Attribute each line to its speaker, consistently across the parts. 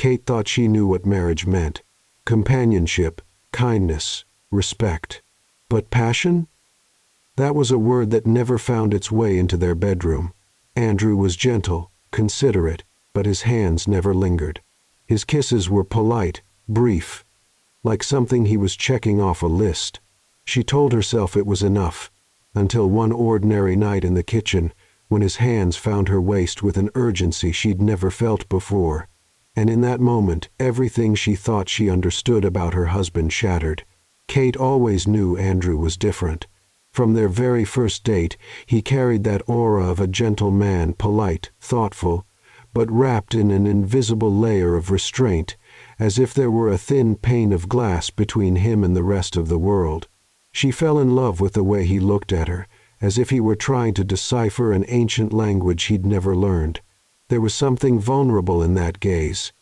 Speaker 1: Kate thought she knew what marriage meant. Companionship, kindness, respect. But passion? That was a word that never found its way into their bedroom. Andrew was gentle, considerate, but his hands never lingered. His kisses were polite, brief, like something he was checking off a list. She told herself it was enough, until one ordinary night in the kitchen, when his hands found her waist with an urgency she'd never felt before. And in that moment, everything she thought she understood about her husband shattered. Kate always knew Andrew was different. From their very first date, he carried that aura of a gentle man, polite, thoughtful, but wrapped in an invisible layer of restraint, as if there were a thin pane of glass between him and the rest of the world. She fell in love with the way he looked at her, as if he were trying to decipher an ancient language he'd never learned. There was something vulnerable in that gaze,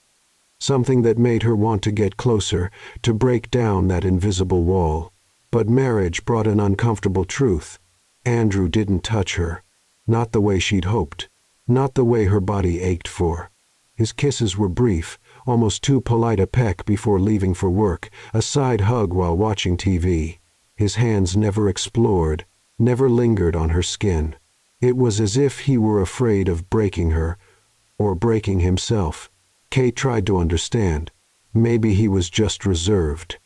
Speaker 1: something that made her want to get closer, to break down that invisible wall. But marriage brought an uncomfortable truth. Andrew didn't touch her. Not the way she'd hoped. Not the way her body ached for. His kisses were brief, almost too polite a peck before leaving for work, a side hug while watching TV. His hands never explored, never lingered on her skin. It was as if he were afraid of breaking her, or breaking himself. Kate tried to understand. Maybe he was just reserved.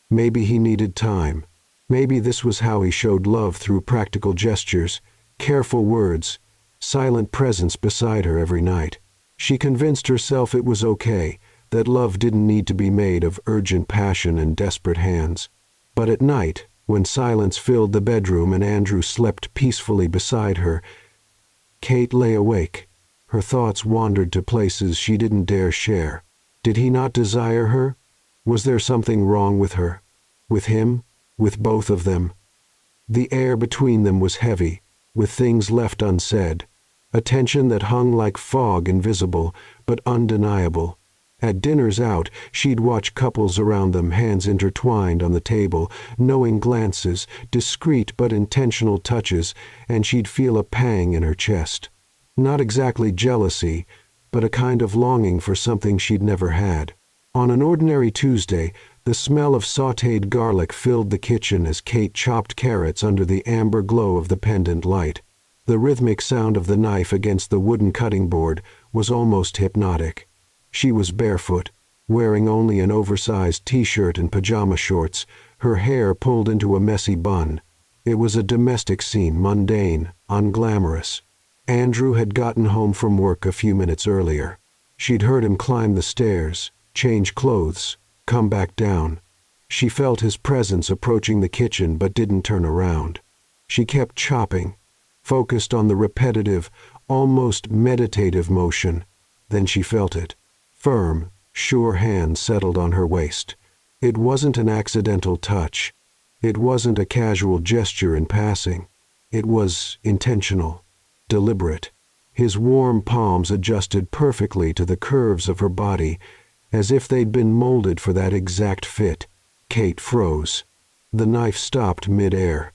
Speaker 1: Maybe he needed time. Maybe this was how he showed love, through practical gestures, careful words, silent presence beside her every night. She convinced herself it was okay, that love didn't need to be made of urgent passion and desperate hands. But at night, when silence filled the bedroom and Andrew slept peacefully beside her, Kate lay awake. Her thoughts wandered to places she didn't dare share. Did he not desire her? Was there something wrong with her? With him? With both of them? The air between them was heavy, with things left unsaid, a tension that hung like fog, invisible, but undeniable. At dinners out, she'd watch couples around them, hands intertwined on the table, knowing glances, discreet but intentional touches, and she'd feel a pang in her chest. Not exactly jealousy, but a kind of longing for something she'd never had. On an ordinary Tuesday, the smell of sautéed garlic filled the kitchen as Kate chopped carrots under the amber glow of the pendant light. The rhythmic sound of the knife against the wooden cutting board was almost hypnotic. She was barefoot, wearing only an oversized t-shirt and pajama shorts, her hair pulled into a messy bun. It was a domestic scene, mundane, unglamorous. Andrew had gotten home from work a few minutes earlier. She'd heard him climb the stairs, change clothes, come back down. She felt his presence approaching the kitchen but didn't turn around. She kept chopping, focused on the repetitive, almost meditative motion. Then she felt it. Firm, sure hand settled on her waist. It wasn't an accidental touch. It wasn't a casual gesture in passing. It was intentional, deliberate. His warm palms adjusted perfectly to the curves of her body, as if they'd been molded for that exact fit. Kate froze. The knife stopped mid-air.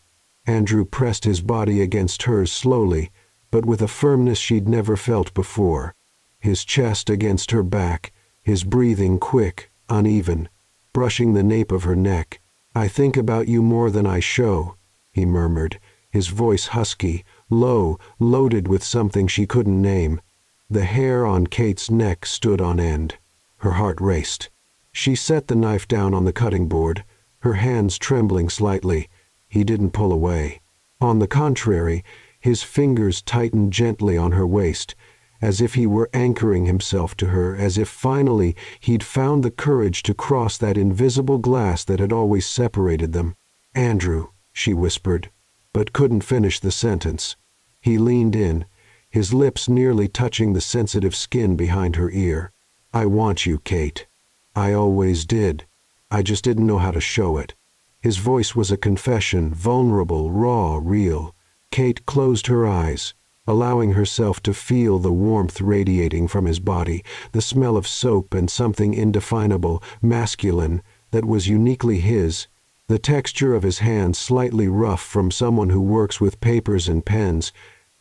Speaker 1: Andrew pressed his body against hers slowly, but with a firmness she'd never felt before. His chest against her back, his breathing quick, uneven, brushing the nape of her neck. "I think about you more than I show," he murmured, his voice husky, low, loaded with something she couldn't name. The hair on Kate's neck stood on end. Her heart raced. She set the knife down on the cutting board, her hands trembling slightly. He didn't pull away. On the contrary, his fingers tightened gently on her waist, as if he were anchoring himself to her, as if finally he'd found the courage to cross that invisible glass that had always separated them. "Andrew," she whispered, but couldn't finish the sentence. He leaned in, his lips nearly touching the sensitive skin behind her ear. "I want you, Kate. I always did. I just didn't know how to show it." His voice was a confession, vulnerable, raw, real. Kate closed her eyes, allowing herself to feel the warmth radiating from his body, the smell of soap and something indefinable, masculine, that was uniquely his, the texture of his hands slightly rough from someone who works with papers and pens,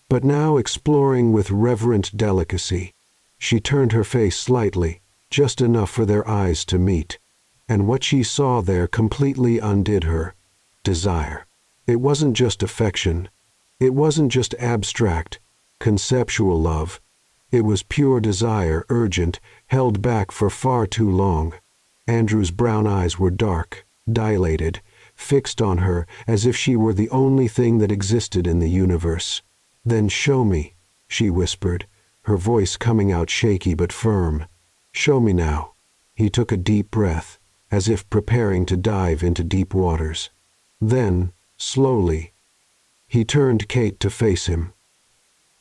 Speaker 1: but now exploring with reverent delicacy. She turned her face slightly, just enough for their eyes to meet. And what she saw there completely undid her. Desire. It wasn't just affection. It wasn't just abstract, conceptual love. It was pure desire, urgent, held back for far too long. Andrew's brown eyes were dark, dilated, fixed on her as if she were the only thing that existed in the universe. "Then show me," she whispered, her voice coming out shaky but firm. "Show me now." He took a deep breath, as if preparing to dive into deep waters. Then, slowly, he turned Kate to face him.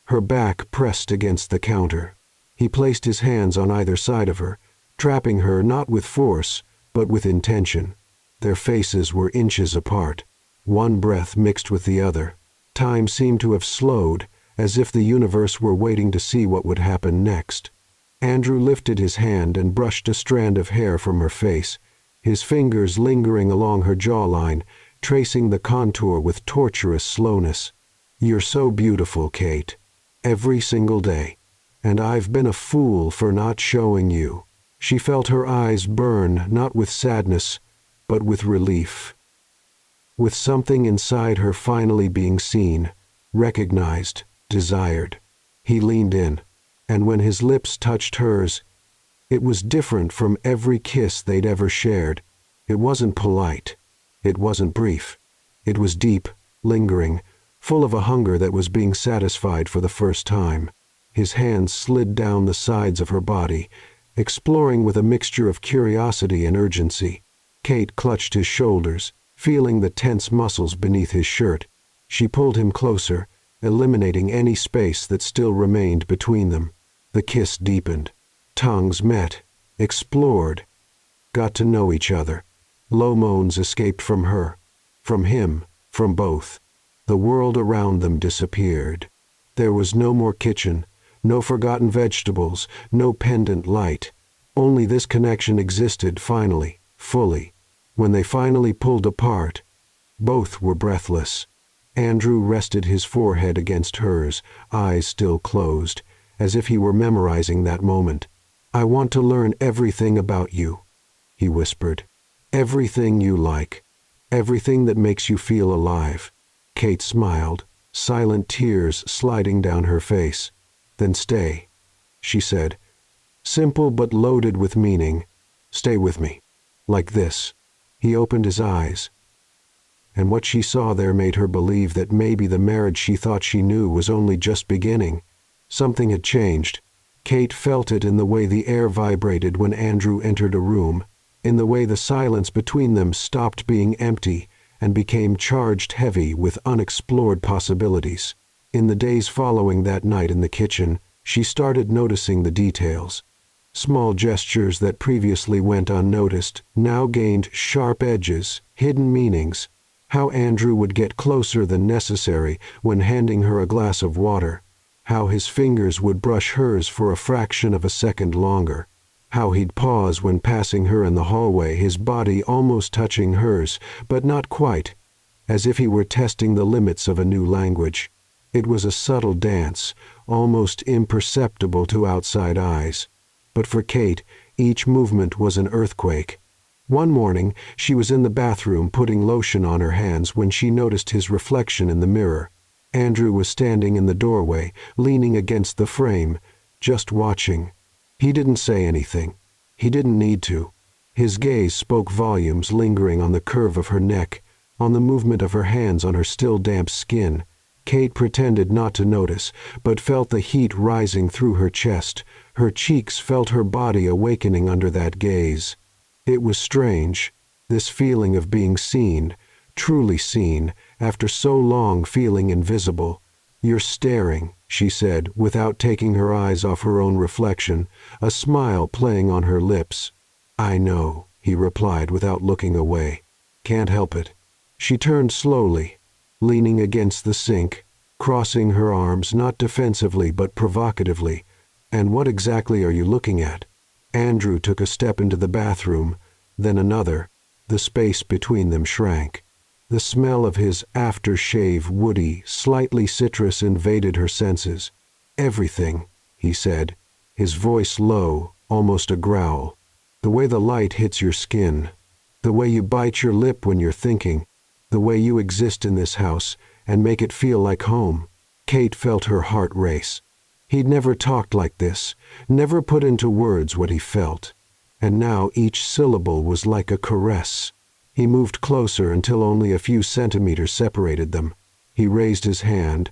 Speaker 1: Her back pressed against the counter. He placed his hands on either side of her, trapping her not with force, but with intention. Their faces were inches apart, one breath mixed with the other. Time seemed to have slowed, as if the universe were waiting to see what would happen next. Andrew lifted his hand and brushed a strand of hair from her face, his fingers lingering along her jawline, tracing the contour with torturous slowness. "You're so beautiful, Kate. Every single day. And I've been a fool for not showing you." She felt her eyes burn, not with sadness, but with relief. With something inside her finally being seen, recognized, desired. He leaned in, and when his lips touched hers, it was different from every kiss they'd ever shared. It wasn't polite. It wasn't brief. It was deep, lingering, full of a hunger that was being satisfied for the first time. His hands slid down the sides of her body, exploring with a mixture of curiosity and urgency. Kate clutched his shoulders, feeling the tense muscles beneath his shirt. She pulled him closer, eliminating any space that still remained between them. The kiss deepened. Tongues met, explored, got to know each other. Low moans escaped from her, from him, from both. The world around them disappeared. There was no more kitchen, no forgotten vegetables, no pendant light. Only this connection existed finally, fully. When they finally pulled apart, both were breathless. Andrew rested his forehead against hers, eyes still closed, as if he were memorizing that moment. "I want to learn everything about you," he whispered. "Everything you like. Everything that makes you feel alive." Kate smiled, silent tears sliding down her face. "Then stay," she said. Simple but loaded with meaning. "Stay with me. Like this." He opened his eyes, and what she saw there made her believe that maybe the marriage she thought she knew was only just beginning. Something had changed. Kate felt it in the way the air vibrated when Andrew entered a room, in the way the silence between them stopped being empty and became charged heavy with unexplored possibilities. In the days following that night in the kitchen, she started noticing the details. Small gestures that previously went unnoticed now gained sharp edges, hidden meanings. How Andrew would get closer than necessary when handing her a glass of water. How his fingers would brush hers for a fraction of a second longer. How he'd pause when passing her in the hallway, his body almost touching hers, but not quite, as if he were testing the limits of a new language. It was a subtle dance, almost imperceptible to outside eyes. But for Kate, each movement was an earthquake. One morning, she was in the bathroom putting lotion on her hands when she noticed his reflection in the mirror. Andrew was standing in the doorway, leaning against the frame, just watching. He didn't say anything. He didn't need to. His gaze spoke volumes, lingering on the curve of her neck, on the movement of her hands on her still damp skin. Kate pretended not to notice, but felt the heat rising through her chest. Her cheeks felt her body awakening under that gaze. It was strange, this feeling of being seen, truly seen, after so long feeling invisible. "You're staring," she said, without taking her eyes off her own reflection, a smile playing on her lips. "I know," he replied without looking away. "Can't help it." She turned slowly, leaning against the sink, crossing her arms not defensively but provocatively. "And what exactly are you looking at?" Andrew took a step into the bathroom, then another. The space between them shrank. The smell of his aftershave, woody, slightly citrus, invaded her senses. "Everything," he said, his voice low, almost a growl. The way the light hits your skin, the way you bite your lip when you're thinking, the way you exist in this house and make it feel like home. Kate felt her heart race. He'd never talked like this, never put into words what he felt. And now each syllable was like a caress. He moved closer until only a few centimeters separated them. He raised his hand,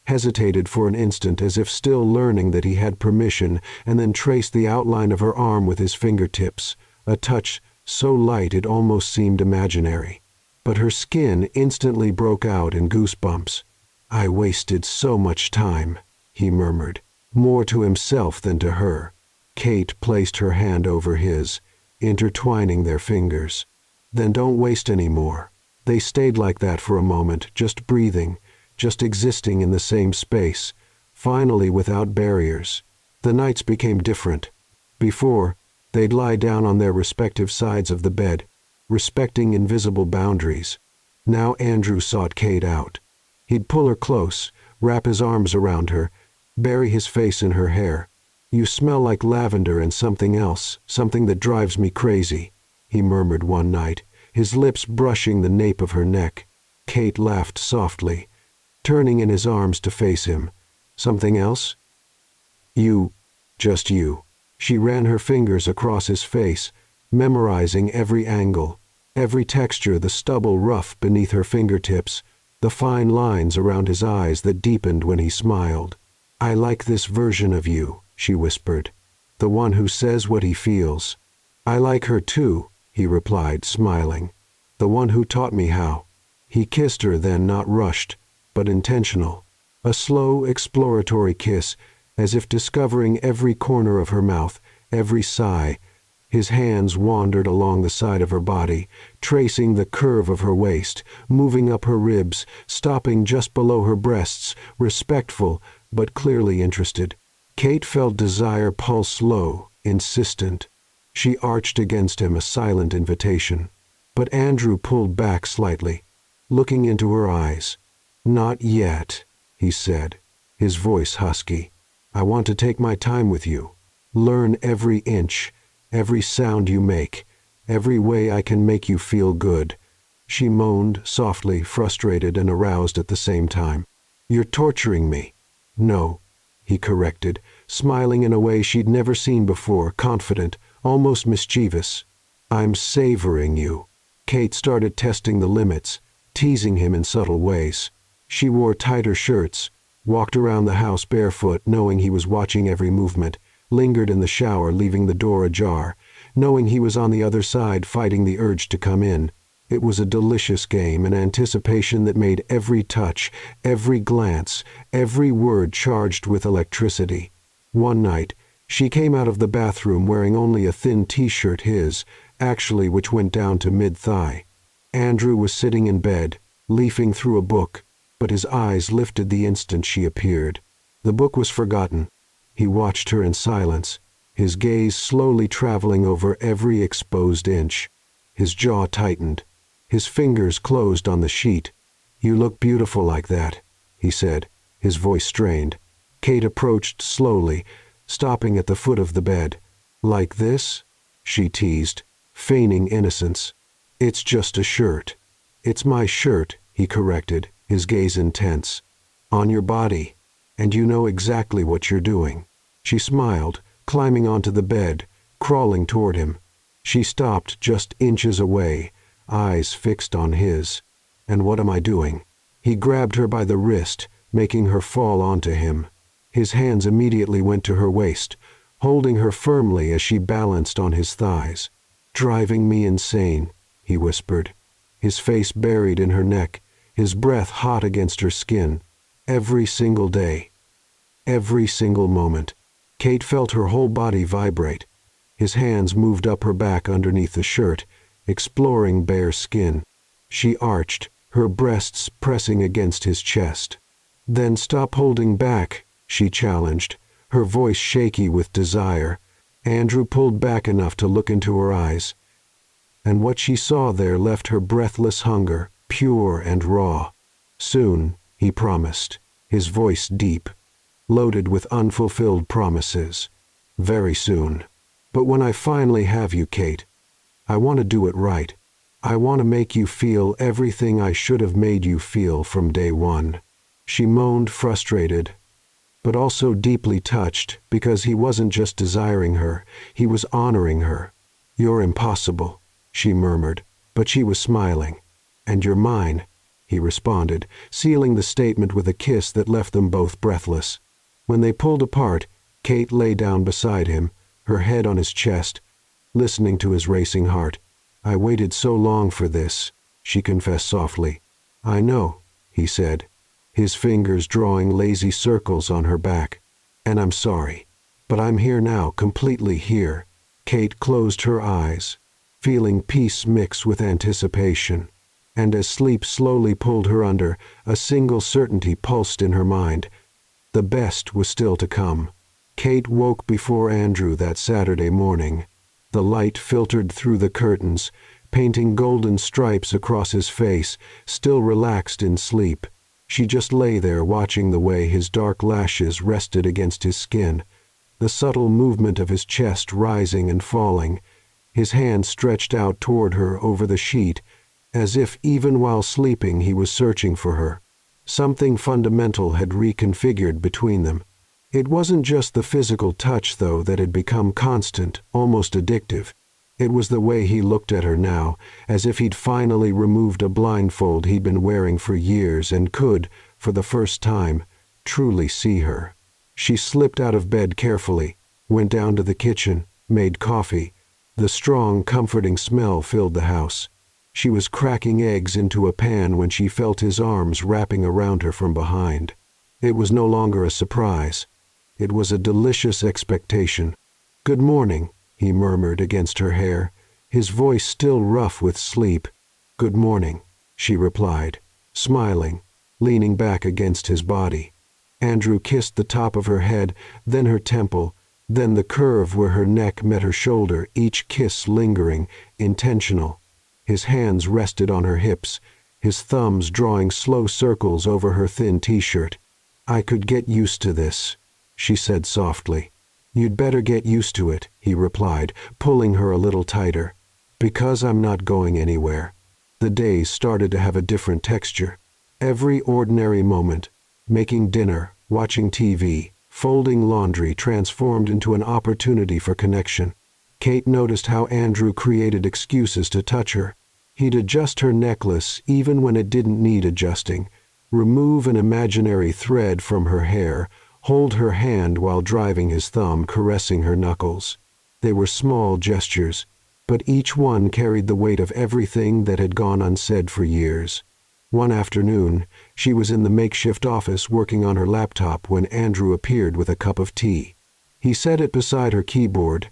Speaker 1: hesitated for an instant as if still learning that he had permission, and then traced the outline of her arm with his fingertips, a touch so light it almost seemed imaginary. But her skin instantly broke out in goosebumps. "I wasted so much time," he murmured, more to himself than to her. Kate placed her hand over his, intertwining their fingers. "Then don't waste any more." They stayed like that for a moment, just breathing, just existing in the same space, finally without barriers. The nights became different. Before, they'd lie down on their respective sides of the bed, respecting invisible boundaries. Now Andrew sought Kate out. He'd pull her close, wrap his arms around her, bury his face in her hair. "You smell like lavender and something else, something that drives me crazy," he murmured one night, his lips brushing the nape of her neck. Kate laughed softly, turning in his arms to face him. "Something else?" "You, just you." She ran her fingers across his face, memorizing every angle, every texture, the stubble rough beneath her fingertips, the fine lines around his eyes that deepened when he smiled. "I like this version of you," she whispered, "the one who says what he feels." "I like her too," he replied, smiling, "the one who taught me how." He kissed her then, not rushed, but intentional. A slow, exploratory kiss, as if discovering every corner of her mouth, every sigh. His hands wandered along the side of her body, tracing the curve of her waist, moving up her ribs, stopping just below her breasts, respectful, but clearly interested. Kate felt desire pulse low, insistent. She arched against him, a silent invitation. But Andrew pulled back slightly, looking into her eyes. "Not yet," he said, his voice husky. "I want to take my time with you, learn every inch, every sound you make, every way I can make you feel good." She moaned, softly, frustrated and aroused at the same time. "You're torturing me." "No," he corrected, smiling in a way she'd never seen before, confident, almost mischievous. "I'm savoring you." Kate started testing the limits, teasing him in subtle ways. She wore tighter shirts, walked around the house barefoot, knowing he was watching every movement, lingered in the shower, leaving the door ajar, knowing he was on the other side fighting the urge to come in. It was a delicious game, an anticipation that made every touch, every glance, every word charged with electricity. One night, she came out of the bathroom wearing only a thin t-shirt, actually which went down to mid-thigh. Andrew was sitting in bed, leafing through a book, but his eyes lifted the instant she appeared. The book was forgotten. He watched her in silence, his gaze slowly traveling over every exposed inch. His jaw tightened. His fingers closed on the sheet. "You look beautiful like that," he said, his voice strained. Kate approached slowly, stopping at the foot of the bed. "Like this?" she teased, feigning innocence. "It's just a shirt." "It's my shirt," he corrected, his gaze intense. "On your body, and you know exactly what you're doing." She smiled, climbing onto the bed, crawling toward him. She stopped just inches away, eyes fixed on his. "And what am I doing?" He grabbed her by the wrist, making her fall onto him. His hands immediately went to her waist, holding her firmly as she balanced on his thighs. "Driving me insane," he whispered, his face buried in her neck, his breath hot against her skin. "Every single day. Every single moment." Kate felt her whole body vibrate. His hands moved up her back underneath the shirt, exploring bare skin. She arched, her breasts pressing against his chest. "Then stop holding back," she challenged, her voice shaky with desire. Andrew pulled back enough to look into her eyes, and what she saw there left her breathless hunger, pure and raw. "Soon," he promised, his voice deep, loaded with unfulfilled promises. "Very soon." But when I finally have you, Kate, I want to do it right. I want to make you feel everything I should have made you feel from day one." She moaned, frustrated, but also deeply touched, because he wasn't just desiring her, he was honoring her. "You're impossible," she murmured, but she was smiling. "And you're mine," he responded, sealing the statement with a kiss that left them both breathless. When they pulled apart, Kate lay down beside him, her head on his chest, listening to his racing heart. "I waited so long for this," she confessed softly. "I know," he said, his fingers drawing lazy circles on her back. "And I'm sorry. But I'm here now, completely here." Kate closed her eyes, feeling peace mix with anticipation. And as sleep slowly pulled her under, a single certainty pulsed in her mind. The best was still to come. Kate woke before Andrew that Saturday morning. The light filtered through the curtains, painting golden stripes across his face, still relaxed in sleep. She just lay there watching the way his dark lashes rested against his skin, the subtle movement of his chest rising and falling, his hand stretched out toward her over the sheet, as if even while sleeping he was searching for her. Something fundamental had reconfigured between them. It wasn't just the physical touch, though, that had become constant, almost addictive. It was the way he looked at her now, as if he'd finally removed a blindfold he'd been wearing for years and could, for the first time, truly see her. She slipped out of bed carefully, went down to the kitchen, made coffee. The strong, comforting smell filled the house. She was cracking eggs into a pan when she felt his arms wrapping around her from behind. It was no longer a surprise. It was a delicious expectation. "Good morning," he murmured against her hair, his voice still rough with sleep. "Good morning," she replied, smiling, leaning back against his body. Andrew kissed the top of her head, then her temple, then the curve where her neck met her shoulder, each kiss lingering, intentional. His hands rested on her hips, his thumbs drawing slow circles over her thin t-shirt. "I could get used to this," she said softly. "You'd better get used to it," he replied, pulling her a little tighter. "Because I'm not going anywhere." The days started to have a different texture. Every ordinary moment, making dinner, watching TV, folding laundry, transformed into an opportunity for connection. Kate noticed how Andrew created excuses to touch her. He'd adjust her necklace even when it didn't need adjusting, remove an imaginary thread from her hair, hold her hand while driving his thumb, caressing her knuckles. They were small gestures, but each one carried the weight of everything that had gone unsaid for years. One afternoon, she was in the makeshift office working on her laptop when Andrew appeared with a cup of tea. He set it beside her keyboard,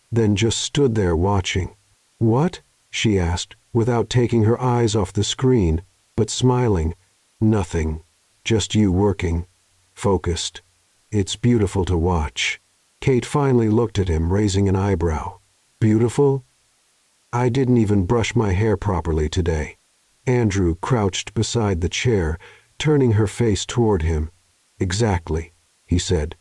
Speaker 1: then just stood there watching. "What?" she asked, without taking her eyes off the screen, but smiling. "Nothing. Just you working. Focused. It's beautiful to watch." Kate finally looked at him, raising an eyebrow. "Beautiful? I didn't even brush my hair properly today." Andrew crouched beside the chair, turning her face toward him. "Exactly," he said.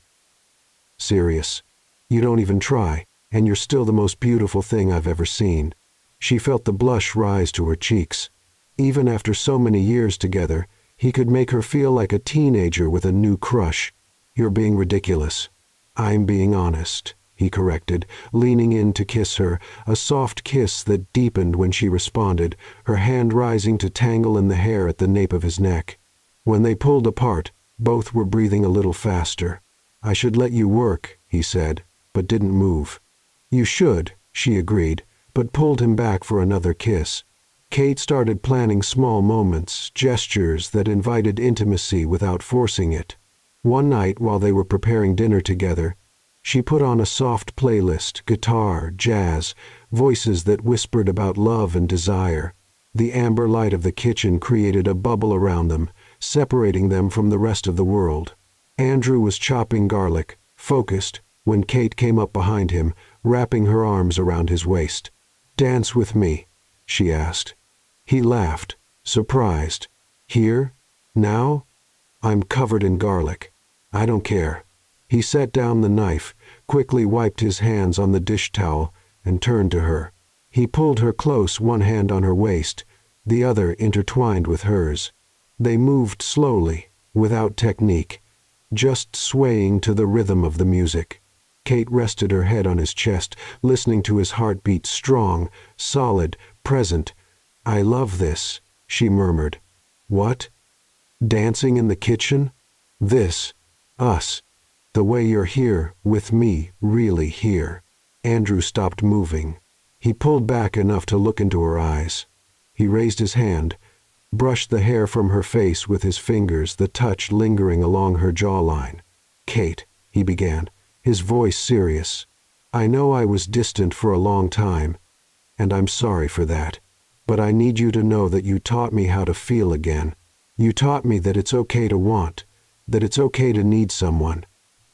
Speaker 1: "Serious. You don't even try, and you're still the most beautiful thing I've ever seen." She felt the blush rise to her cheeks. Even after so many years together, he could make her feel like a teenager with a new crush. "You're being ridiculous." "I'm being honest," he corrected, leaning in to kiss her, a soft kiss that deepened when she responded, her hand rising to tangle in the hair at the nape of his neck. When they pulled apart, both were breathing a little faster. "I should let you work," he said, but didn't move. "You should," she agreed, but pulled him back for another kiss. Kate started planning small moments, gestures that invited intimacy without forcing it. One night, while they were preparing dinner together, she put on a soft playlist, guitar, jazz, voices that whispered about love and desire. The amber light of the kitchen created a bubble around them, separating them from the rest of the world. Andrew was chopping garlic, focused, when Kate came up behind him, wrapping her arms around his waist. "Dance with me," she asked. He laughed, surprised. "Here? Now? I'm covered in garlic. I don't care." He set down the knife, quickly wiped his hands on the dish towel, and turned to her. He pulled her close, one hand on her waist, the other intertwined with hers. They moved slowly, without technique, just swaying to the rhythm of the music. Kate rested her head on his chest, listening to his heartbeat, strong, solid, present. "I love this," she murmured. "What? Dancing in the kitchen? This? Us? The way you're here, with me, really here." Andrew stopped moving. He pulled back enough to look into her eyes. He raised his hand, brushed the hair from her face with his fingers, the touch lingering along her jawline. "Kate," he began, his voice serious, "I know I was distant for a long time, and I'm sorry for that. But I need you to know that you taught me how to feel again. You taught me that it's okay to want, that it's okay to need someone."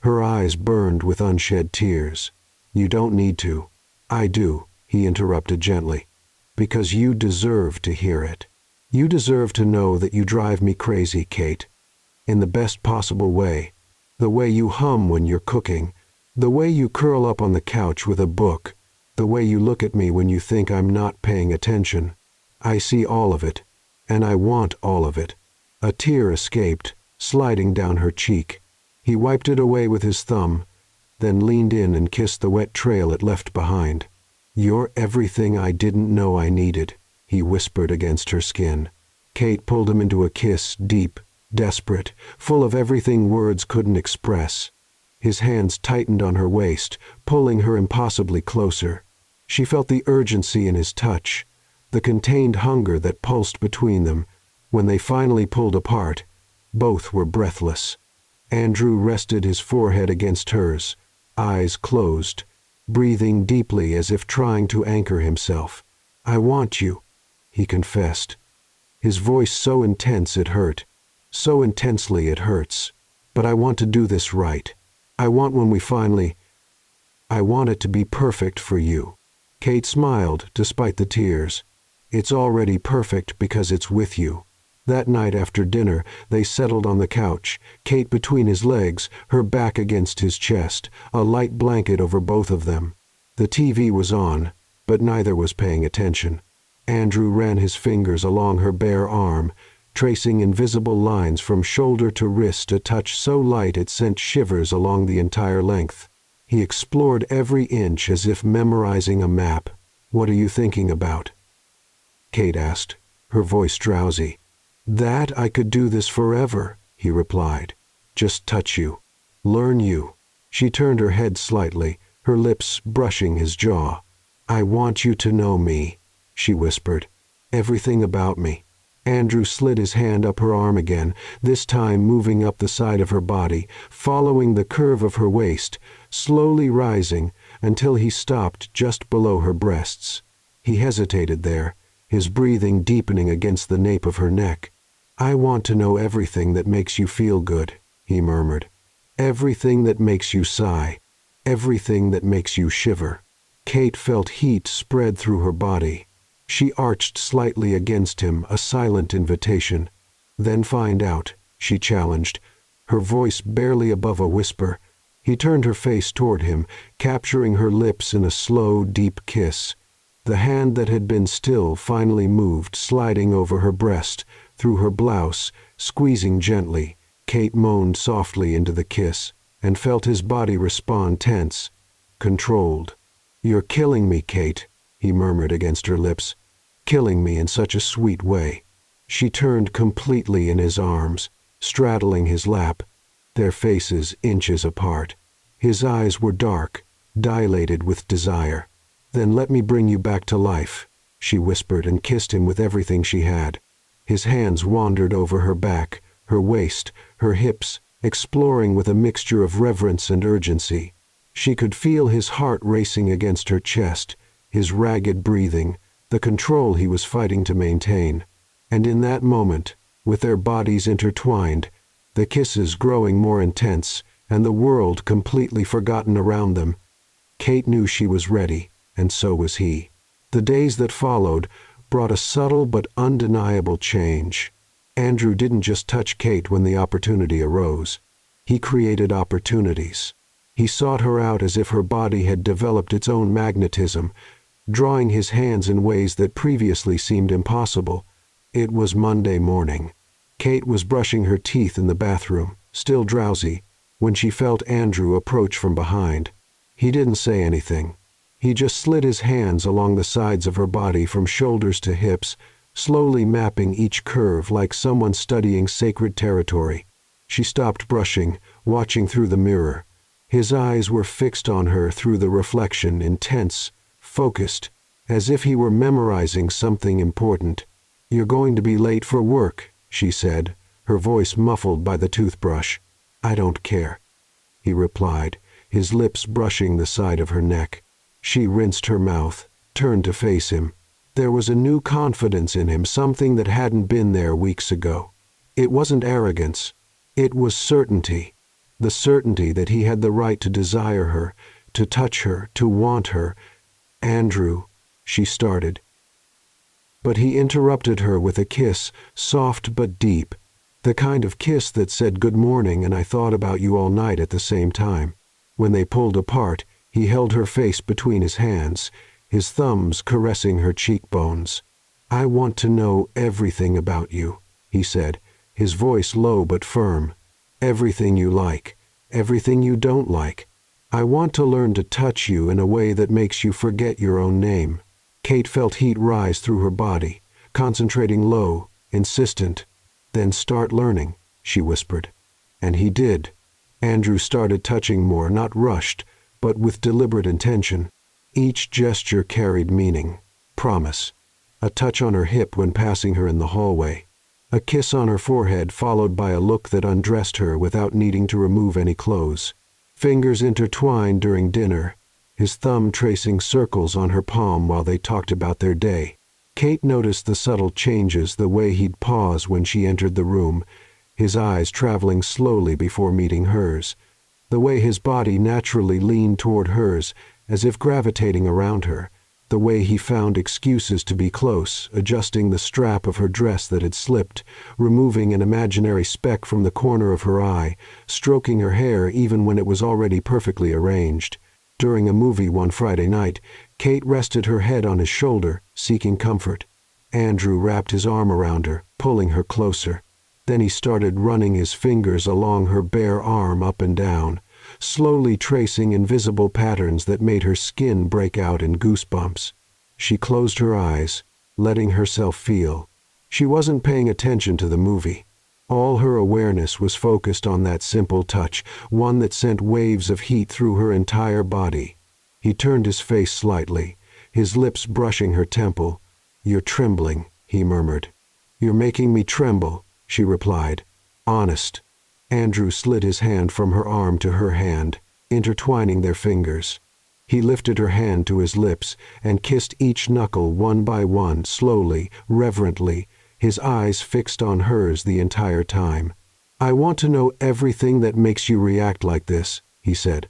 Speaker 1: Her eyes burned with unshed tears. "You don't need to." "I do," he interrupted gently, "because you deserve to hear it. You deserve to know that you drive me crazy, Kate. In the best possible way. The way you hum when you're cooking. The way you curl up on the couch with a book. The way you look at me when you think I'm not paying attention. I see all of it, and I want all of it." A tear escaped, sliding down her cheek. He wiped it away with his thumb, then leaned in and kissed the wet trail it left behind. "You're everything I didn't know I needed," he whispered against her skin. Kate pulled him into a kiss, deep, desperate, full of everything words couldn't express. His hands tightened on her waist, pulling her impossibly closer. She felt the urgency in his touch, the contained hunger that pulsed between them. When they finally pulled apart, both were breathless. Andrew rested his forehead against hers, eyes closed, breathing deeply as if trying to anchor himself. "I want you," he confessed, his voice so intense it hurt, so intensely it hurts. "But I want to do this right. I want I want it to be perfect for you." Kate smiled, despite the tears. "It's already perfect because it's with you." That night after dinner, they settled on the couch, Kate between his legs, her back against his chest, a light blanket over both of them. The TV was on, but neither was paying attention. Andrew ran his fingers along her bare arm, tracing invisible lines from shoulder to wrist, a touch so light it sent shivers along the entire length. He explored every inch as if memorizing a map. "What are you thinking about?" Kate asked, her voice drowsy. "That I could do this forever," he replied. "Just touch you. Learn you." She turned her head slightly, her lips brushing his jaw. "I want you to know me," she whispered. "Everything about me." Andrew slid his hand up her arm again, this time moving up the side of her body, following the curve of her waist, slowly rising until he stopped just below her breasts. He hesitated there, his breathing deepening against the nape of her neck. "I want to know everything that makes you feel good," he murmured. "Everything that makes you sigh. Everything that makes you shiver." Kate felt heat spread through her body. She arched slightly against him, a silent invitation. "Then find out," she challenged, her voice barely above a whisper. He turned her face toward him, capturing her lips in a slow, deep kiss. The hand that had been still finally moved, sliding over her breast, through her blouse, squeezing gently. Kate moaned softly into the kiss, and felt his body respond, tense, controlled. "You're killing me, Kate," he murmured against her lips. "Killing me in such a sweet way." She turned completely in his arms, straddling his lap, their faces inches apart. His eyes were dark, dilated with desire. "Then let me bring you back to life," she whispered, and kissed him with everything she had. His hands wandered over her back, her waist, her hips, exploring with a mixture of reverence and urgency. She could feel his heart racing against her chest, his ragged breathing, the control he was fighting to maintain. And in that moment, with their bodies intertwined, the kisses growing more intense, and the world completely forgotten around them, Kate knew she was ready, and so was he. The days that followed brought a subtle but undeniable change. Andrew didn't just touch Kate when the opportunity arose. He created opportunities. He sought her out as if her body had developed its own magnetism, drawing his hands in ways that previously seemed impossible. It was Monday morning. Kate was brushing her teeth in the bathroom, still drowsy, when she felt Andrew approach from behind. He didn't say anything. He just slid his hands along the sides of her body from shoulders to hips, slowly mapping each curve like someone studying sacred territory. She stopped brushing, watching through the mirror. His eyes were fixed on her through the reflection, intense, focused, as if he were memorizing something important. "You're going to be late for work," she said, her voice muffled by the toothbrush. "I don't care," he replied, his lips brushing the side of her neck. She rinsed her mouth, turned to face him. There was a new confidence in him, something that hadn't been there weeks ago. It wasn't arrogance. It was certainty. The certainty that he had the right to desire her, to touch her, to want her. "Andrew," she started. But he interrupted her with a kiss, soft but deep, the kind of kiss that said "good morning and I thought about you all night" at the same time. When they pulled apart, he held her face between his hands, his thumbs caressing her cheekbones. "I want to know everything about you," he said, his voice low but firm. "Everything you like, everything you don't like. I want to learn to touch you in a way that makes you forget your own name." Kate felt heat rise through her body, concentrating low, insistent. "Then start learning," she whispered. And he did. Andrew started touching more, not rushed, but with deliberate intention. Each gesture carried meaning, promise. A touch on her hip when passing her in the hallway. A kiss on her forehead followed by a look that undressed her without needing to remove any clothes. Fingers intertwined during dinner, his thumb tracing circles on her palm while they talked about their day. Kate noticed the subtle changes, the way he'd pause when she entered the room, his eyes traveling slowly before meeting hers, the way his body naturally leaned toward hers, as if gravitating around her, the way he found excuses to be close, adjusting the strap of her dress that had slipped, removing an imaginary speck from the corner of her eye, stroking her hair even when it was already perfectly arranged. During a movie one Friday night, Kate rested her head on his shoulder, seeking comfort. Andrew wrapped his arm around her, pulling her closer. Then he started running his fingers along her bare arm up and down, slowly tracing invisible patterns that made her skin break out in goosebumps. She closed her eyes, letting herself feel. She wasn't paying attention to the movie. All her awareness was focused on that simple touch, one that sent waves of heat through her entire body. He turned his face slightly, his lips brushing her temple. "You're trembling," he murmured. "You're making me tremble," she replied. "Honest." Andrew slid his hand from her arm to her hand, intertwining their fingers. He lifted her hand to his lips and kissed each knuckle one by one, slowly, reverently, his eyes fixed on hers the entire time. "I want to know everything that makes you react like this," he said.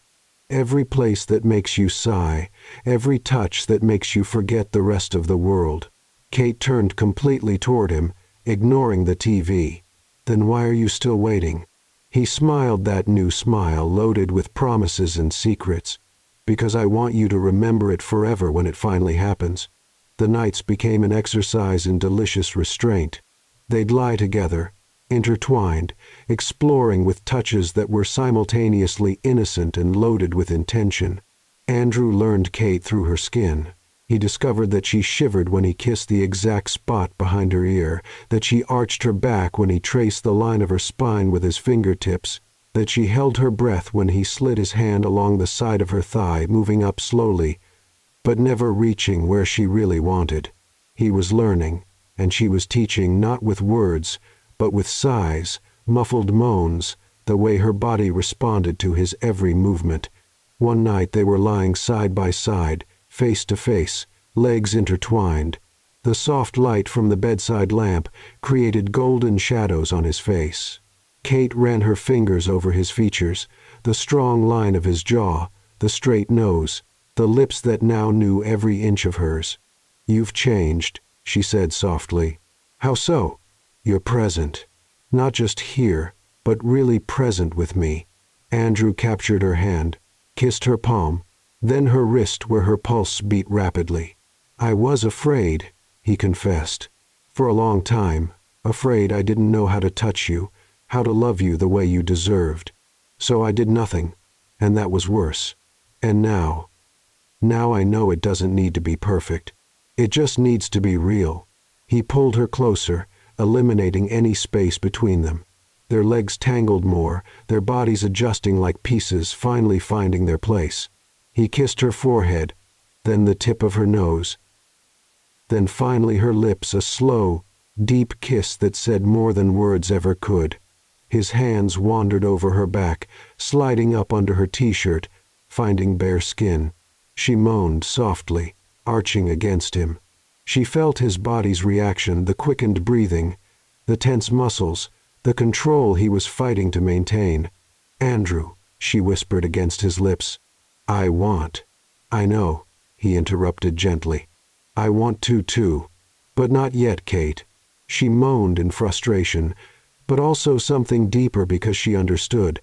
Speaker 1: "Every place that makes you sigh, every touch that makes you forget the rest of the world." Kate turned completely toward him, ignoring the TV. "Then why are you still waiting?" He smiled that new smile loaded with promises and secrets. "Because I want you to remember it forever when it finally happens." The nights became an exercise in delicious restraint. They'd lie together, intertwined, exploring with touches that were simultaneously innocent and loaded with intention. Andrew learned Kate through her skin. He discovered that she shivered when he kissed the exact spot behind her ear, that she arched her back when he traced the line of her spine with his fingertips, that she held her breath when he slid his hand along the side of her thigh, moving up slowly, but never reaching where she really wanted. He was learning, and she was teaching, not with words, but with sighs, muffled moans, the way her body responded to his every movement. One night they were lying side by side, face to face, legs intertwined. The soft light from the bedside lamp created golden shadows on his face. Kate ran her fingers over his features, the strong line of his jaw, the straight nose, the lips that now knew every inch of hers. "You've changed," she said softly. "How so?" "You're present. Not just here, but really present with me." Andrew captured her hand. kissed her palm, then her wrist where her pulse beat rapidly. "I was afraid," he confessed. "For a long time, afraid I didn't know how to touch you, how to love you the way you deserved. So I did nothing, and that was worse. And now I know it doesn't need to be perfect. It just needs to be real." He pulled her closer, eliminating any space between them. Their legs tangled more, their bodies adjusting like pieces finally finding their place. He kissed her forehead, then the tip of her nose, then finally her lips, a slow, deep kiss that said more than words ever could. His hands wandered over her back, sliding up under her t-shirt, finding bare skin. She moaned softly, arching against him. She felt his body's reaction, the quickened breathing, the tense muscles, the control he was fighting to maintain. "Andrew," she whispered against his lips. "I know," he interrupted gently. "I want to too. But not yet, Kate." She moaned in frustration, but also something deeper because she understood.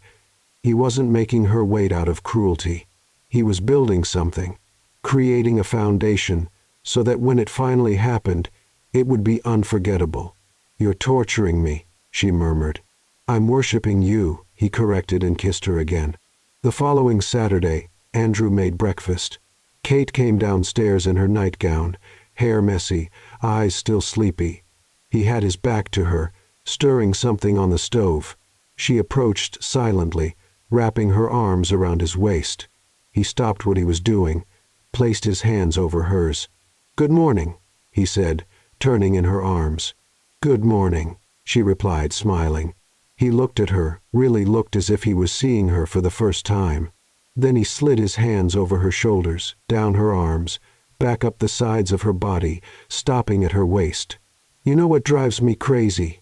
Speaker 1: He wasn't making her wait out of cruelty. He was building something, creating a foundation, so that when it finally happened, it would be unforgettable. "You're torturing me," she murmured. "I'm worshiping you," he corrected and kissed her again. The following Saturday, Andrew made breakfast. Kate came downstairs in her nightgown, hair messy, eyes still sleepy. He had his back to her, stirring something on the stove. She approached silently, wrapping her arms around his waist. He stopped what he was doing, placed his hands over hers. "Good morning," he said, turning in her arms. "Good morning," she replied, smiling. He looked at her, really looked as if he was seeing her for the first time. Then he slid his hands over her shoulders, down her arms, back up the sides of her body, stopping at her waist. "You know what drives me crazy?"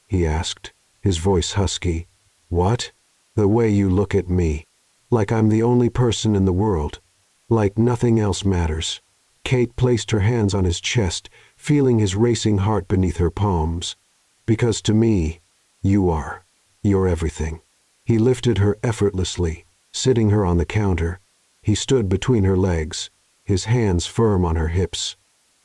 Speaker 1: he asked, his voice husky. "What?" "The way you look at me. Like I'm the only person in the world. Like nothing else matters." Kate placed her hands on his chest, feeling his racing heart beneath her palms. "Because to me, you are. You're everything." He lifted her effortlessly, sitting her on the counter. He stood between her legs, his hands firm on her hips.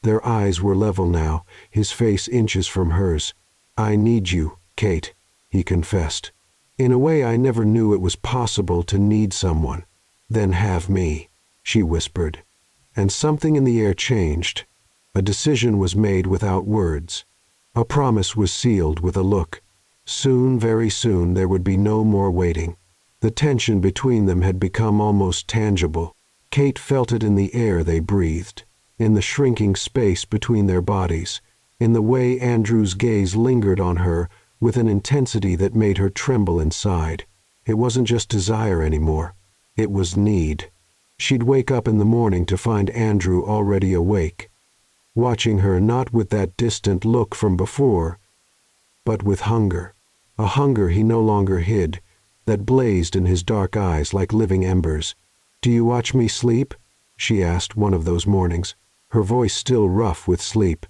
Speaker 1: Their eyes were level now, his face inches from hers. "I need you, Kate," he confessed. "In a way I never knew it was possible to need someone, then have me," she whispered. And something in the air changed. A decision was made without words. A promise was sealed with a look. Soon, very soon, there would be no more waiting. The tension between them had become almost tangible. Kate felt it in the air they breathed, in the shrinking space between their bodies, in the way Andrew's gaze lingered on her with an intensity that made her tremble inside. It wasn't just desire anymore. It was need. She'd wake up in the morning to find Andrew already awake, watching her not with that distant look from before, but with hunger, a hunger he no longer hid, that blazed in his dark eyes like living embers. "Do you watch me sleep?" she asked one of those mornings, her voice still rough with sleep.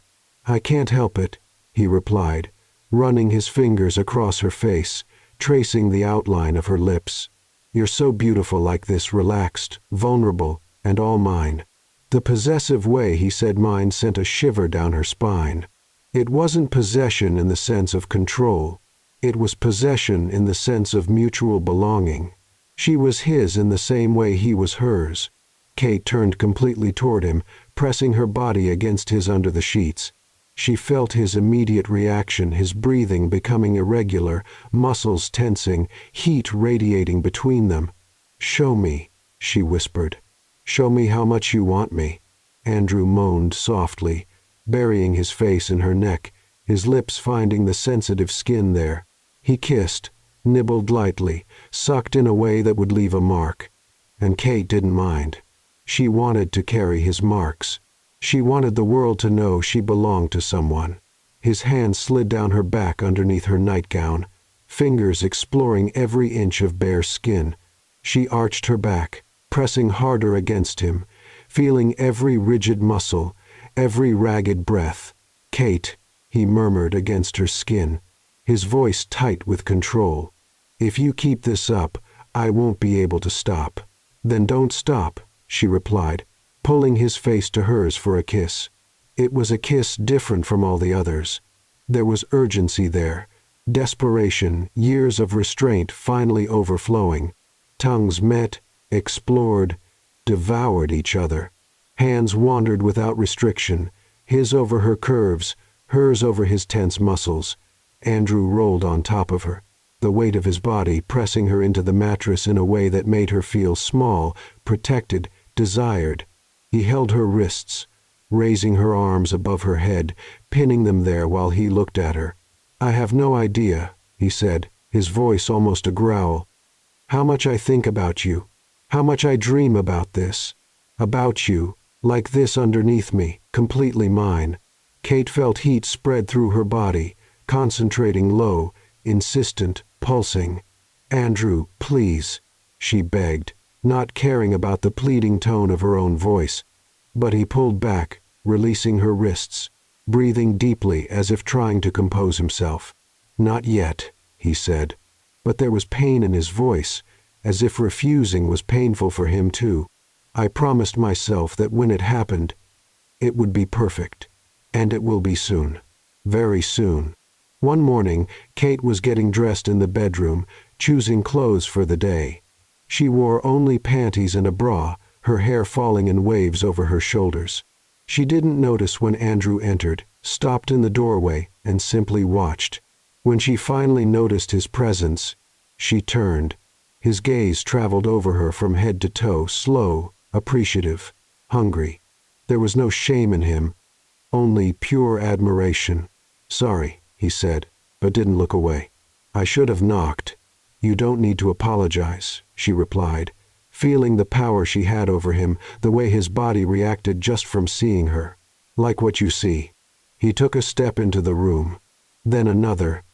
Speaker 1: "I can't help it," he replied, running his fingers across her face, tracing the outline of her lips. "You're so beautiful like this, relaxed, vulnerable, and all mine." The possessive way he said mine sent a shiver down her spine. It wasn't possession in the sense of control. It was possession in the sense of mutual belonging. She was his in the same way he was hers. Kate turned completely toward him, pressing her body against his under the sheets. She felt his immediate reaction, his breathing becoming irregular, muscles tensing, heat radiating between them. "Show me," she whispered. "Show me how much you want me." Andrew moaned softly, burying his face in her neck, his lips finding the sensitive skin there. He kissed, nibbled lightly, sucked in a way that would leave a mark. And Kate didn't mind. She wanted to carry his marks. She wanted the world to know she belonged to someone. His hand slid down her back underneath her nightgown, fingers exploring every inch of bare skin. She arched her back, pressing harder against him, feeling every rigid muscle, every ragged breath. "Kate," he murmured against her skin, his voice tight with control. "If you keep this up, I won't be able to stop." "Then don't stop," she replied, pulling his face to hers for a kiss. It was a kiss different from all the others. There was urgency there, desperation, years of restraint finally overflowing. Tongues met, explored, devoured each other. Hands wandered without restriction, his over her curves, hers over his tense muscles. Andrew rolled on top of her, the weight of his body pressing her into the mattress in a way that made her feel small, protected, desired. He held her wrists, raising her arms above her head, pinning them there while he looked at her. "I have no idea," he said, his voice almost a growl, "how much I think about you, how much I dream about this. About you, like this underneath me, completely mine." Kate felt heat spread through her body, concentrating low, insistent, pulsing. "Andrew, please," she begged, not caring about the pleading tone of her own voice. But he pulled back, releasing her wrists, breathing deeply as if trying to compose himself. "Not yet," he said, but there was pain in his voice, as if refusing was painful for him too. "I promised myself that when it happened, it would be perfect. And it will be soon. Very soon." One morning, Kate was getting dressed in the bedroom, choosing clothes for the day. She wore only panties and a bra, her hair falling in waves over her shoulders. She didn't notice when Andrew entered, stopped in the doorway, and simply watched. When she finally noticed his presence, she turned. His gaze traveled over her from head to toe, slow, appreciative, hungry. There was no shame in him, only pure admiration. "Sorry," he said, but didn't look away. "I should have knocked." "You don't need to apologize," she replied, feeling the power she had over him, the way his body reacted just from seeing her. "Like what you see." He took a step into the room, then another,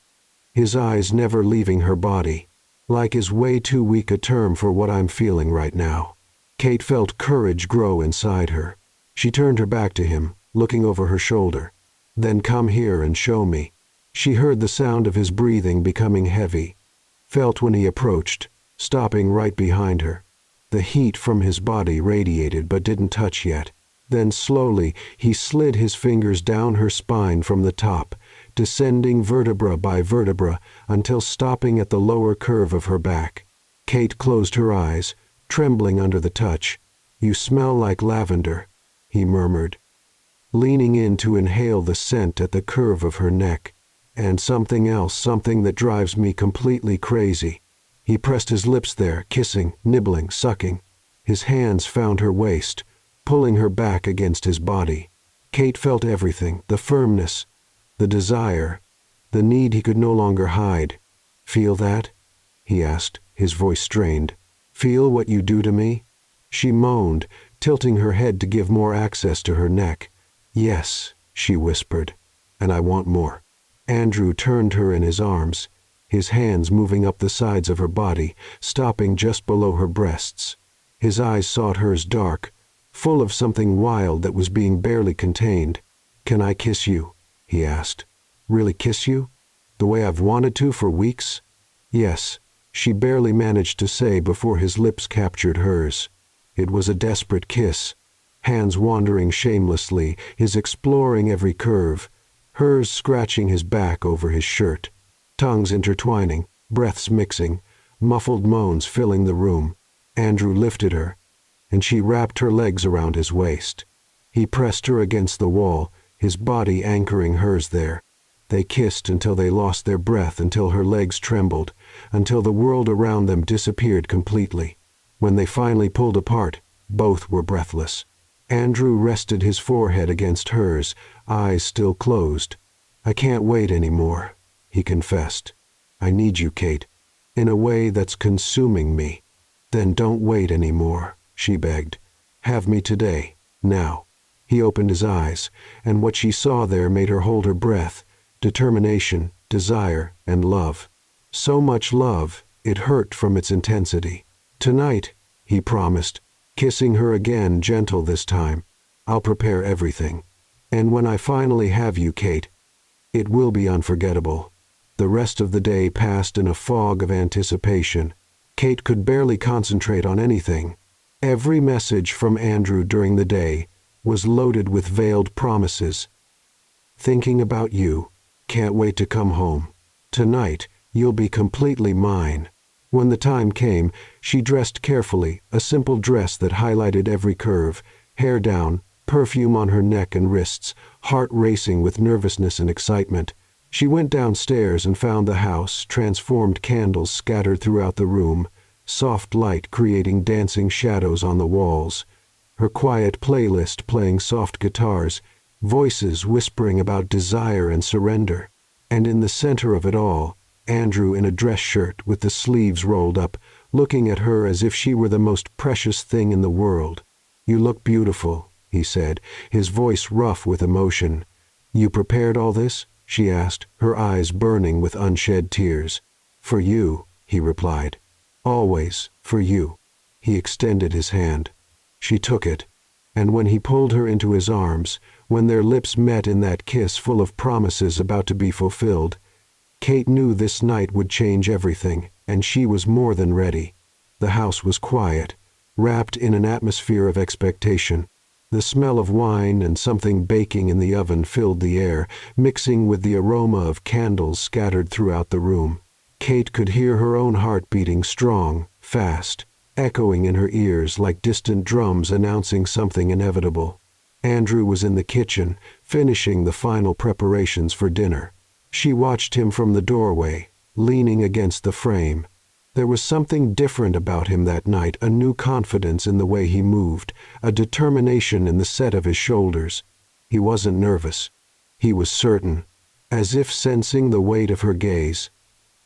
Speaker 1: his eyes never leaving her body. "Like is way too weak a term for what I'm feeling right now." Kate felt courage grow inside her. She turned her back to him, looking over her shoulder. "Then come here and show me." She heard the sound of his breathing becoming heavy, felt when he approached, stopping right behind her. The heat from his body radiated but didn't touch yet. Then slowly he slid his fingers down her spine from the top, descending vertebra by vertebra until stopping at the lower curve of her back. Kate closed her eyes, trembling under the touch. "You smell like lavender," he murmured, leaning in to inhale the scent at the curve of her neck. "And something else, something that drives me completely crazy." He pressed his lips there, kissing, nibbling, sucking. His hands found her waist, pulling her back against his body. Kate felt everything, the firmness, the desire, the need he could no longer hide. "Feel that?" he asked, his voice strained. "Feel what you do to me?" She moaned, tilting her head to give more access to her neck. "Yes," she whispered, "and I want more." Andrew turned her in his arms, his hands moving up the sides of her body, stopping just below her breasts. His eyes sought hers dark, full of something wild that was being barely contained. "Can I kiss you?" he asked. "Really kiss you? The way I've wanted to for weeks?" "Yes," she barely managed to say before his lips captured hers. It was a desperate kiss, hands wandering shamelessly, his exploring every curve, hers scratching his back over his shirt, tongues intertwining, breaths mixing, muffled moans filling the room. Andrew lifted her, and she wrapped her legs around his waist. He pressed her against the wall, his body anchoring hers there. They kissed until they lost their breath, until her legs trembled, until the world around them disappeared completely. When they finally pulled apart, both were breathless. Andrew rested his forehead against hers, eyes still closed. "I can't wait anymore," he confessed. "I need you, Kate, in a way that's consuming me." "Then don't wait anymore," she begged. "Have me today, now." He opened his eyes, and what she saw there made her hold her breath. Determination, desire, and love. So much love, it hurt from its intensity. "Tonight," he promised, kissing her again, gentle this time, "I'll prepare everything. And when I finally have you, Kate, it will be unforgettable." The rest of the day passed in a fog of anticipation. Kate could barely concentrate on anything. Every message from Andrew during the day was loaded with veiled promises. Thinking about you. Can't wait to come home. Tonight, you'll be completely mine. When the time came, she dressed carefully, a simple dress that highlighted every curve, hair down, perfume on her neck and wrists, heart racing with nervousness and excitement. She went downstairs and found the house, transformed candles scattered throughout the room, soft light creating dancing shadows on the walls, her quiet playlist playing soft guitars, voices whispering about desire and surrender. And in the center of it all, Andrew in a dress shirt with the sleeves rolled up, looking at her as if she were the most precious thing in the world. "You look beautiful," he said, his voice rough with emotion. "You prepared all this?" she asked, her eyes burning with unshed tears. "For you," he replied. "Always for you." He extended his hand. She took it, and when he pulled her into his arms, when their lips met in that kiss full of promises about to be fulfilled, Kate knew this night would change everything, and she was more than ready. The house was quiet, wrapped in an atmosphere of expectation. The smell of wine and something baking in the oven filled the air, mixing with the aroma of candles scattered throughout the room. Kate could hear her own heart beating strong, fast, echoing in her ears like distant drums announcing something inevitable. Andrew was in the kitchen, finishing the final preparations for dinner. She watched him from the doorway, leaning against the frame. There was something different about him that night, a new confidence in the way he moved, a determination in the set of his shoulders. He wasn't nervous. He was certain, as if sensing the weight of her gaze.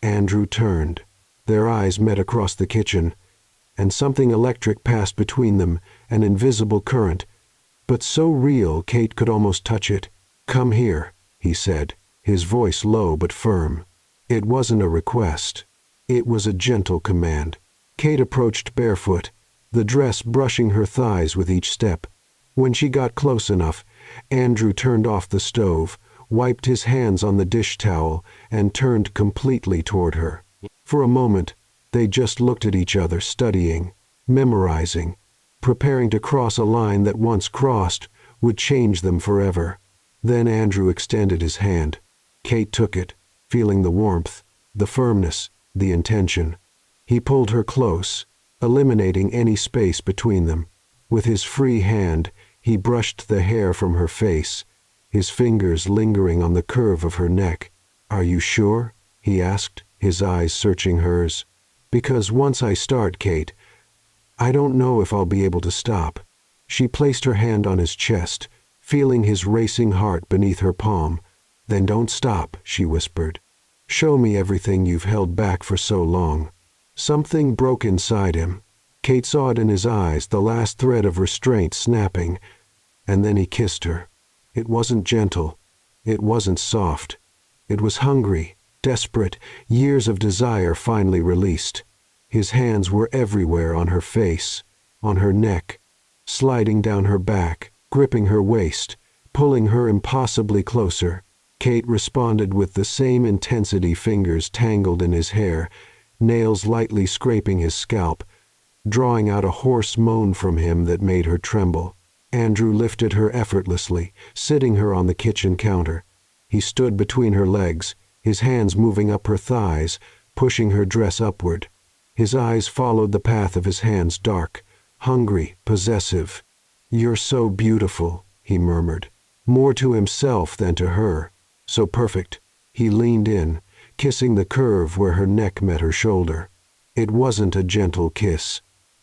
Speaker 1: Andrew turned. Their eyes met across the kitchen, and something electric passed between them, an invisible current, but so real Kate could almost touch it. "Come here," he said, his voice low but firm. It wasn't a request. It was a gentle command. Kate approached barefoot, the dress brushing her thighs with each step. When she got close enough, Andrew turned off the stove, wiped his hands on the dish towel, and turned completely toward her. For a moment, they just looked at each other, studying, memorizing, preparing to cross a line that once crossed would change them forever. Then Andrew extended his hand. Kate took it, feeling the warmth, the firmness, the intention. He pulled her close, eliminating any space between them. With his free hand, he brushed the hair from her face, his fingers lingering on the curve of her neck. "Are you sure?" he asked, his eyes searching hers. "Because once I start, Kate, I don't know if I'll be able to stop." She placed her hand on his chest, feeling his racing heart beneath her palm. "Then don't stop," she whispered. "Show me everything you've held back for so long." Something broke inside him. Kate saw it in his eyes, the last thread of restraint snapping, and then he kissed her. It wasn't gentle. It wasn't soft. It was hungry, desperate, years of desire finally released. His hands were everywhere, on her face, on her neck, sliding down her back, gripping her waist, pulling her impossibly closer. Kate responded with the same intensity, fingers tangled in his hair, nails lightly scraping his scalp, drawing out a hoarse moan from him that made her tremble. Andrew lifted her effortlessly, sitting her on the kitchen counter. He stood between her legs, his hands moving up her thighs, pushing her dress upward. His eyes followed the path of his hands, dark, hungry, possessive. "You're so beautiful," he murmured, more to himself than to her. "So perfect." He leaned in, kissing the curve where her neck met her shoulder. It wasn't a gentle kiss.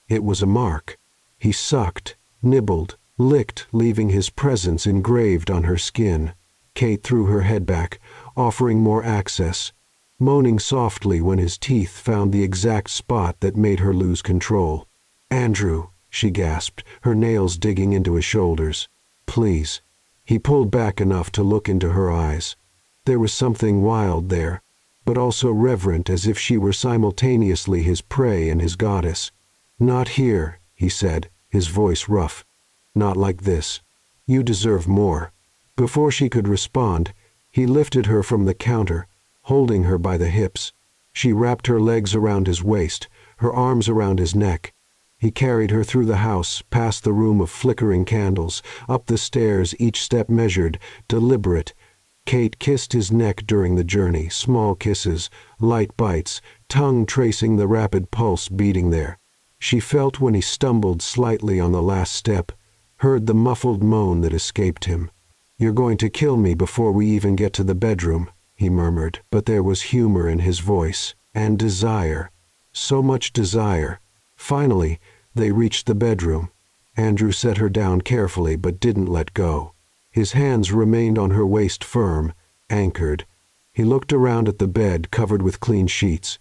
Speaker 1: It was a mark. He sucked, nibbled, licked, leaving his presence engraved on her skin. Kate threw her head back, offering more access, moaning softly when his teeth found the exact spot that made her lose control. "Andrew," she gasped, her nails digging into his shoulders. "Please." He pulled back enough to look into her eyes. There was something wild there, but also reverent, as if she were simultaneously his prey and his goddess. "Not here," he said, his voice rough. "Not like this. You deserve more." Before she could respond, he lifted her from the counter, holding her by the hips. She wrapped her legs around his waist, her arms around his neck. He carried her through the house, past the room of flickering candles, up the stairs, each step measured, deliberate. Kate kissed his neck during the journey, small kisses, light bites, tongue tracing the rapid pulse beating there. She felt when he stumbled slightly on the last step, heard the muffled moan that escaped him. "You're going to kill me before we even get to the bedroom," he murmured, but there was humor in his voice, and desire. So much desire. Finally, they reached the bedroom. Andrew set her down carefully but didn't let go. His hands remained on her waist firm, anchored. He looked around at the bed covered with clean sheets,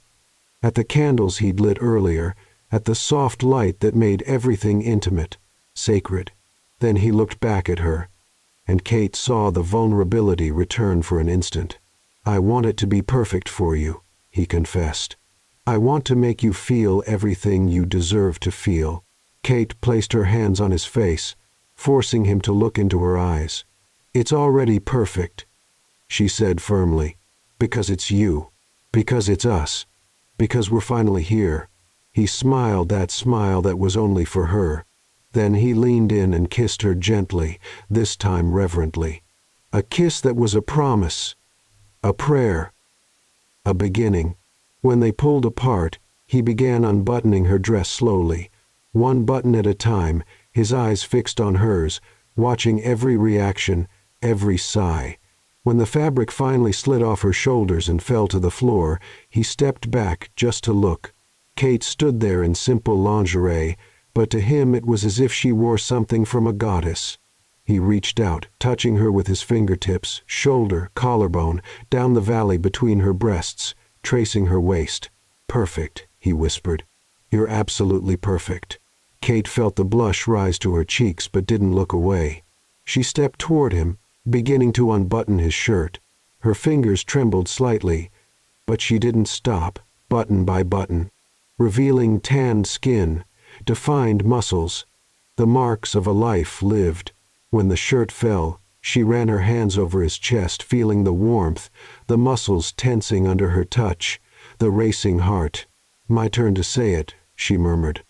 Speaker 1: at the candles he'd lit earlier, at the soft light that made everything intimate, sacred. Then he looked back at her, and Kate saw the vulnerability return for an instant. "I want it to be perfect for you," he confessed. "I want to make you feel everything you deserve to feel." Kate placed her hands on his face, forcing him to look into her eyes. "It's already perfect," she said firmly, "because it's you, because it's us, because we're finally here." He smiled that smile that was only for her. Then he leaned in and kissed her gently, this time reverently. A kiss that was a promise, a prayer, a beginning. When they pulled apart, he began unbuttoning her dress slowly, one button at a time, his eyes fixed on hers, watching every reaction, every sigh. When the fabric finally slid off her shoulders and fell to the floor, he stepped back just to look. Kate stood there in simple lingerie, but to him it was as if she wore something from a goddess. He reached out, touching her with his fingertips, shoulder, collarbone, down the valley between her breasts, tracing her waist. "Perfect," he whispered. "You're absolutely perfect." Kate felt the blush rise to her cheeks but didn't look away. She stepped toward him, beginning to unbutton his shirt. Her fingers trembled slightly, but she didn't stop, button by button, revealing tanned skin, defined muscles, the marks of a life lived. When the shirt fell, she ran her hands over his chest, feeling the warmth, the muscles tensing under her touch, the racing heart. "My turn to say it," she murmured.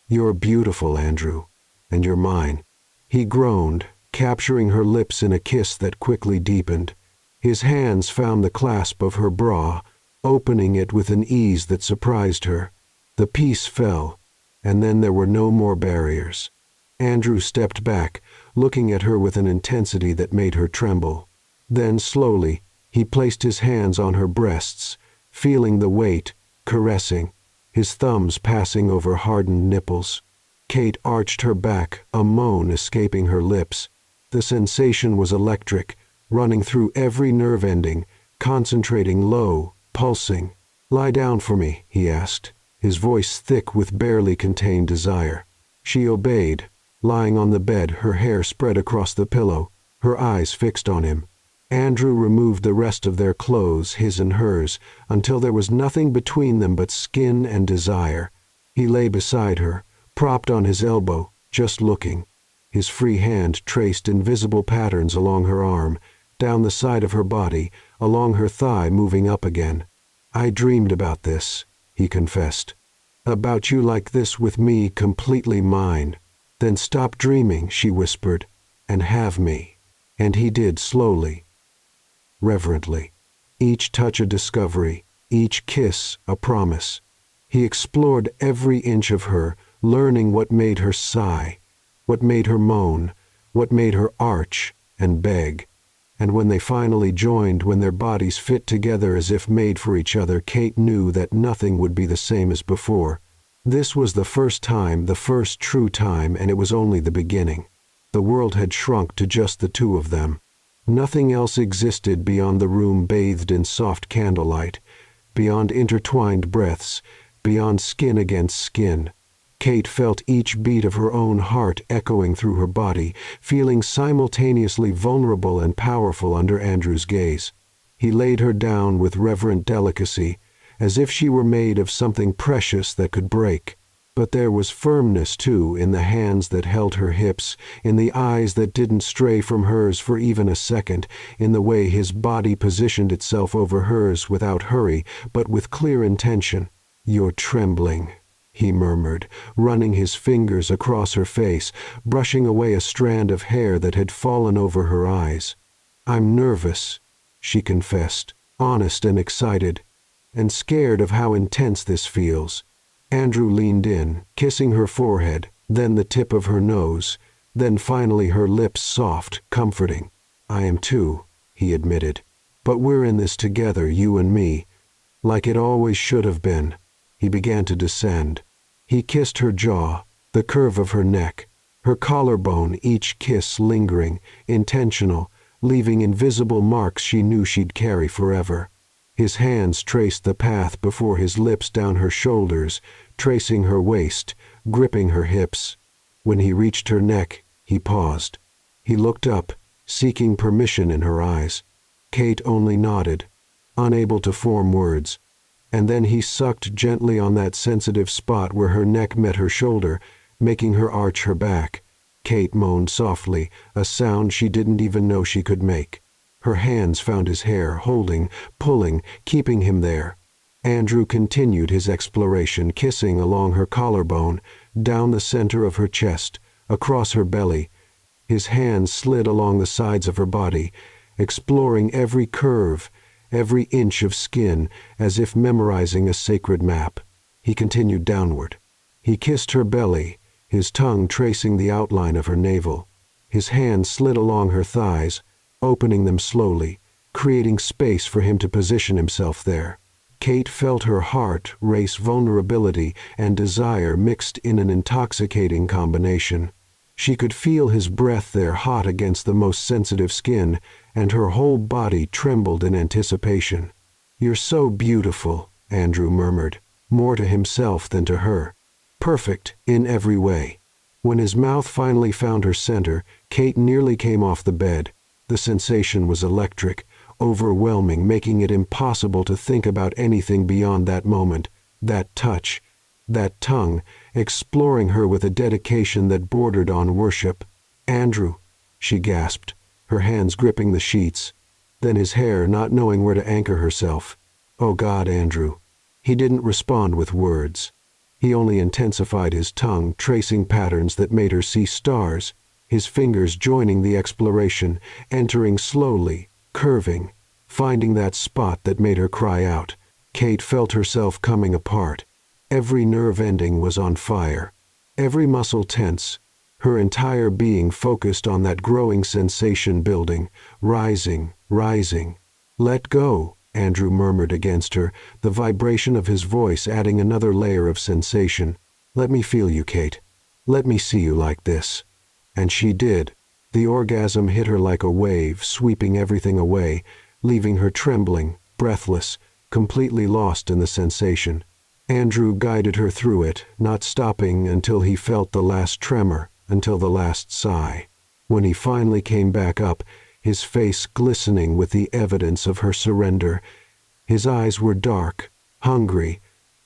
Speaker 1: "You're beautiful, Andrew, and you're mine." He groaned, capturing her lips in a kiss that quickly deepened. His hands found the clasp of her bra, opening it with an ease that surprised her. The piece fell, and then there were no more barriers. Andrew stepped back, looking at her with an intensity that made her tremble. Then, slowly, he placed his hands on her breasts, feeling the weight, caressing, his thumbs passing over hardened nipples. Kate arched her back, a moan escaping her lips. The sensation was electric, running through every nerve ending, concentrating low, pulsing. "Lie down for me," he asked, his voice thick with barely contained desire. She obeyed, lying on the bed, her hair spread across the pillow, her eyes fixed on him. Andrew removed the rest of their clothes, his and hers, until there was nothing between them but skin and desire. He lay beside her, propped on his elbow, just looking. His free hand traced invisible patterns along her arm, down the side of her body, along her thigh, moving up again. "I dreamed about this," he confessed. "About you like this with me completely mine." "Then stop dreaming," she whispered, "and have me." And he did slowly, reverently. Each touch a discovery, each kiss a promise. He explored every inch of her, learning what made her sigh, what made her moan, what made her arch and beg. And when they finally joined, when their bodies fit together as if made for each other, Kate knew that nothing would be the same as before. This was the first time, the first true time, and it was only the beginning. The world had shrunk to just the two of them. Nothing else existed beyond the room bathed in soft candlelight, beyond intertwined breaths, beyond skin against skin. Kate felt each beat of her own heart echoing through her body, feeling simultaneously vulnerable and powerful under Andrew's gaze. He laid her down with reverent delicacy, as if she were made of something precious that could break. But there was firmness, too, in the hands that held her hips, in the eyes that didn't stray from hers for even a second, in the way his body positioned itself over hers without hurry, but with clear intention. "You're trembling," he murmured, running his fingers across her face, brushing away a strand of hair that had fallen over her eyes. "I'm nervous," she confessed, honest and excited, "and scared of how intense this feels." Andrew leaned in, kissing her forehead, then the tip of her nose, then finally her lips soft, comforting. "I am too," he admitted. "But we're in this together, you and me, like it always should have been." He began to descend. He kissed her jaw, the curve of her neck, her collarbone, each kiss lingering, intentional, leaving invisible marks she knew she'd carry forever. His hands traced the path before his lips down her shoulders, tracing her waist, gripping her hips. When he reached her neck, he paused. He looked up, seeking permission in her eyes. Kate only nodded, unable to form words. And then he sucked gently on that sensitive spot where her neck met her shoulder, making her arch her back. Kate moaned softly, a sound she didn't even know she could make. Her hands found his hair, holding, pulling, keeping him there. Andrew continued his exploration, kissing along her collarbone, down the center of her chest, across her belly. His hands slid along the sides of her body, exploring every curve, every inch of skin, as if memorizing a sacred map. He continued downward. He kissed her belly, his tongue tracing the outline of her navel. His hands slid along her thighs, opening them slowly, creating space for him to position himself there. Kate felt her heart race, vulnerability and desire mixed in an intoxicating combination. She could feel his breath there hot against the most sensitive skin, and her whole body trembled in anticipation. "You're so beautiful," Andrew murmured, more to himself than to her. "Perfect in every way." When his mouth finally found her center, Kate nearly came off the bed. The sensation was electric, overwhelming, making it impossible to think about anything beyond that moment, that touch, that tongue, exploring her with a dedication that bordered on worship. "Andrew," she gasped, her hands gripping the sheets. Then his hair, not knowing where to anchor herself. "Oh God, Andrew." He didn't respond with words. He only intensified his tongue, tracing patterns that made her see stars, his fingers joining the exploration, entering slowly, curving, finding that spot that made her cry out. Kate felt herself coming apart. Every nerve ending was on fire, every muscle tense, her entire being focused on that growing sensation building, rising, rising. "Let go," Andrew murmured against her, the vibration of his voice adding another layer of sensation. "Let me feel you, Kate. Let me see you like this." And she did. The orgasm hit her like a wave, sweeping everything away, leaving her trembling, breathless, completely lost in the sensation. Andrew guided her through it, not stopping until he felt the last tremor, until the last sigh. When he finally came back up, his face glistening with the evidence of her surrender, his eyes were dark, hungry,